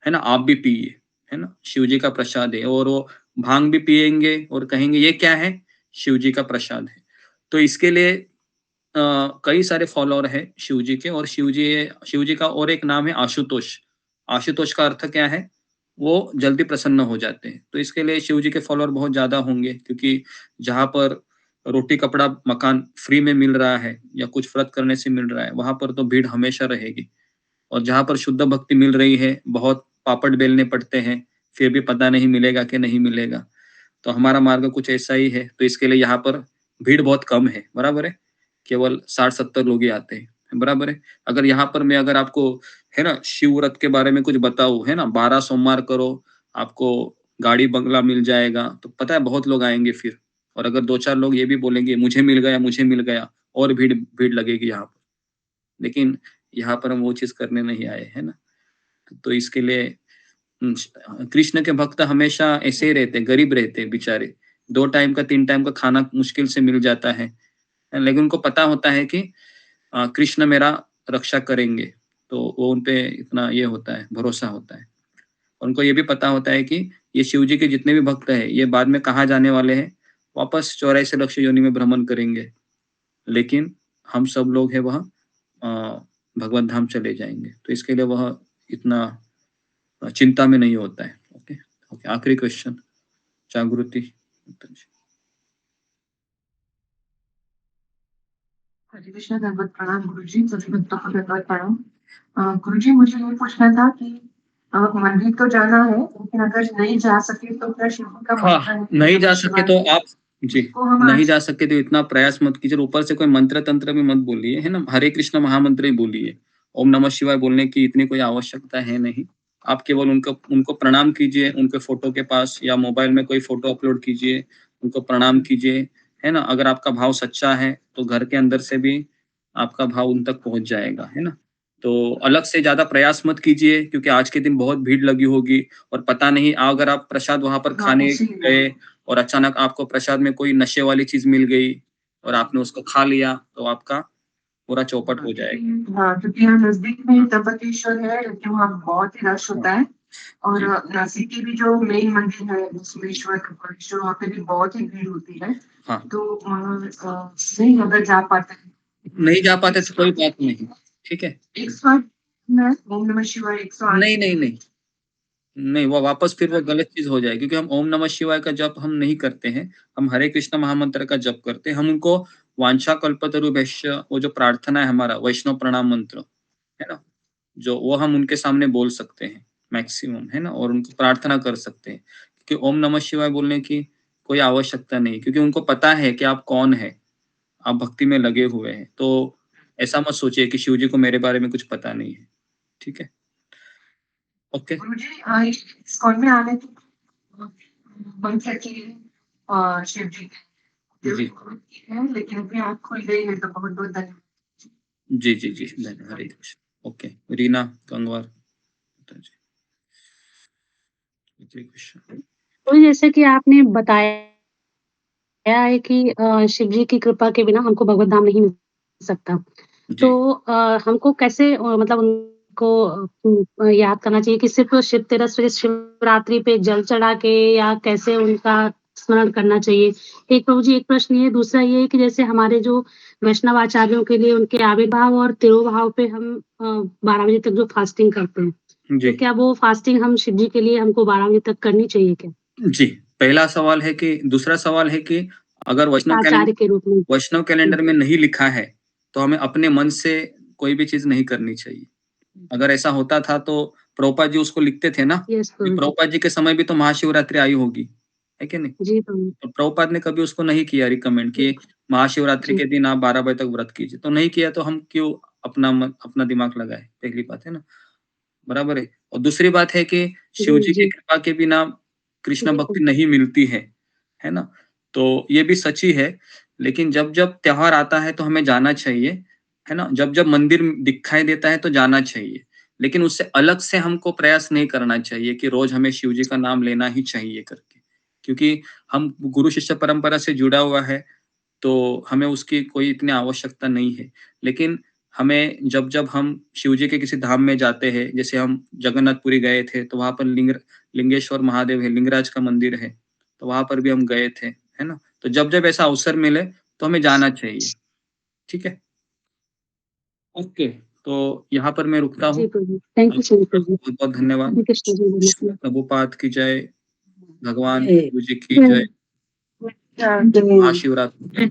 ना, आप भी पिए, है ना, शिव जी का प्रसाद है। और वो भांग भी पिएंगे और कहेंगे ये क्या है? शिव जी का प्रसाद है। तो इसके लिए कई सारे फॉलोअर हैं शिव जी के, और शिव जी का और एक नाम है आशुतोष। आशुतोष का अर्थ क्या है? वो जल्दी प्रसन्न हो जाते हैं। तो इसके लिए शिव जी के फॉलोअर बहुत ज्यादा होंगे, क्योंकि जहां पर रोटी कपड़ा मकान फ्री में मिल रहा है या कुछ व्रत करने से मिल रहा है, वहां पर तो भीड़ हमेशा रहेगी। और जहां पर शुद्ध भक्ति मिल रही है, बहुत पापड़ बेलने पड़ते हैं, फिर भी पता नहीं मिलेगा कि नहीं मिलेगा। तो हमारा मार्ग कुछ ऐसा ही है। तो इसके लिए यहाँ पर भीड़ बहुत कम है, बराबर है, केवल 60-70 लोग ही आते हैं, बराबर है। अगर यहाँ पर मैं अगर आपको है ना शिव व्रत के बारे में कुछ बताऊं, है ना, 12 सोमवार करो, आपको गाड़ी बंगला मिल जाएगा, तो पता है बहुत लोग आएंगे फिर। और अगर 2-4 लोग ये भी बोलेंगे मुझे मिल गया, और भीड़ भीड़ लगेगी यहाँ पर। लेकिन यहाँ पर हम वो चीज करने नहीं आए, है ना। तो इसके लिए कृष्ण के भक्त हमेशा ऐसे ही रहते, गरीब रहते बेचारे। 2 टाइम का 3 टाइम का खाना मुश्किल से मिल जाता है, लेकिन उनको पता होता है कि कृष्ण मेरा रक्षा करेंगे, तो वो उनपे इतना ये होता है, भरोसा होता है। उनको ये भी पता होता है कि ये शिव जी के जितने भी भक्त हैं, ये बाद में कहाँ जाने वाले हैं, वापस 84 लक्ष योनि में भ्रमण करेंगे। लेकिन हम सब लोग हैं वह भगवत धाम चले जाएंगे, तो इसके लिए वह इतना चिंता में नहीं होता है। ओके ओके, आखिरी क्वेश्चन जागृति। हरे कृष्णा, दंडवत प्रणाम गुरुजी, सभी भक्तों को दंडवत प्रणाम। गुरुजी, मुझे ये पूछना था कि मंदिर तो जाना है, लेकिन अगर नहीं जा सके तो क्या शिव का मंत्र है? नहीं जा सके तो आप जी नहीं जा सके तो इतना प्रयास मत कीजिए, ऊपर से कोई मंत्र तंत्र भी मत बोलिए, है ना। हरे कृष्ण महामंत्र ही बोलिए। ओम नमः शिवाय बोलने की इतनी कोई आवश्यकता है नहीं। आप केवल उनको प्रणाम कीजिए, उनके फोटो के पास या मोबाइल में कोई फोटो अपलोड कीजिए, उनको प्रणाम कीजिए, है ना। अगर आपका भाव सच्चा है तो घर के अंदर से भी आपका भाव उन तक पहुंच जाएगा, है ना। तो अलग से ज्यादा प्रयास मत कीजिए, क्योंकि आज के दिन बहुत भीड़ लगी होगी और पता नहीं अगर आप प्रसाद वहां पर खाने गए और अचानक आपको प्रसाद में कोई नशे वाली चीज मिल गई और आपने उसको खा लिया, तो आपका पूरा चौपट हो जाएगा। हाँ, क्योंकि यहाँ नजदीक में त्र्यंबकेश्वर है, लेकिन वहाँ बहुत ही रश होता है। और नासिक की भी जो मेन मंदिर है सोमेश्वर कपालेश्वर, वहाँ पे भी बहुत ही भीड़ होती है। हाँ, तो नहीं अगर जा पाते तो कोई बात नहीं, ठीक है। 108 ओम नमः शिवाय 108 नहीं, वो वापस फिर वो गलत चीज हो जाएगी, क्योंकि हम ओम नमः शिवाय का जप हम नहीं करते हैं, हम हरे कृष्ण महामंत्र का जप करते हैं। हम उनको वांछा कल्पतरुभ्यश्च, वो जो प्रार्थना है हमारा वैष्णव प्रणाम मंत्र, है ना, जो वो हम उनके सामने बोल सकते हैं मैक्सिमम, है ना, और उनको प्रार्थना कर सकते हैं। क्योंकि ओम नमः शिवाय बोलने की कोई आवश्यकता नहीं, क्योंकि उनको पता है कि आप कौन है, आप भक्ति में लगे हुए हैं। तो ऐसा मत सोचिए कि शिव जी को मेरे बारे में कुछ पता नहीं है, ठीक है। ओके गुरुजी, इस्कॉन में आने की मंत्र की शिव जी है, लेकिन अभी आँख खुल गई है, तो बहुत बहुत धन्यवाद। जी धन्यवाद। हरे कृष्ण। ओके, रीना कंगवार जी, हरे कृष्ण। तो जैसे कि आपने बताया है कि शिव जी की कृपा के बिना हमको भगवत धाम नहीं मिल सकता। तो हमको कैसे मतलब उनको याद करना चाहिए कि सिर्फ़ शिव तेरस शिवरात्रि पे जल चढ़ा के, या कैसे उनका स्मरण करना चाहिए? एक प्रभु जी एक प्रश्न ये, दूसरा ये है कि जैसे हमारे जो वैष्णव आचार्यों के लिए उनके आविर्भाव और तिरोभाव पे हम 12 बजे तक जो फास्टिंग करते हैं, तो क्या वो फास्टिंग हम शिव जी के लिए हमको 12 बजे तक करनी चाहिए क्या? जी, पहला सवाल है कि दूसरा सवाल है कि अगर आचार्य के रूप में। वैष्णव कैलेंडर में नहीं लिखा है, तो हमें अपने मन से कोई भी चीज नहीं करनी चाहिए। अगर ऐसा होता था तो प्रभुपाद जी उसको लिखते थे ना। प्रभुपाद जी के समय भी तो महाशिवरात्रि आई होगी, है कि नहीं? जी तो प्रभुपाद ने कभी उसको नहीं किया रिकमेंड कि महाशिवरात्रि के दिन आप 12 बजे तक व्रत कीजिए, तो नहीं किया तो हम क्यों अपना दिमाग लगाए, पहली बात है ना, बराबर है। और दूसरी बात है कि शिव जी की कृपा के बिना कृष्ण भक्ति नहीं मिलती है ना। तो ये भी सच ही है, लेकिन जब जब त्योहार आता है तो हमें जाना चाहिए, है ना। जब जब मंदिर दिखाई देता है तो जाना चाहिए, लेकिन उससे अलग से हमको प्रयास नहीं करना चाहिए कि रोज हमें शिव जी का नाम लेना ही चाहिए करके, क्योंकि हम गुरु शिष्य परंपरा से जुड़ा हुआ है, तो हमें उसकी कोई इतनी आवश्यकता नहीं है। लेकिन हमें जब जब हम शिव जी के किसी धाम में जाते हैं, जैसे हम जगन्नाथपुरी गए थे, तो वहां पर लिंगेश्वर महादेव है, लिंगराज का मंदिर है, तो वहां पर भी हम गए थे, है ना। तो जब जब ऐसा अवसर मिले तो हमें जाना चाहिए, ठीक है। ओके, तो यहाँ पर मैं रुकता हूँ। Thank you so much. बहुत बहुत धन्यवाद। प्रभुपाद की जय, भगवान शिव जी की जय, महाशिवरात्रि।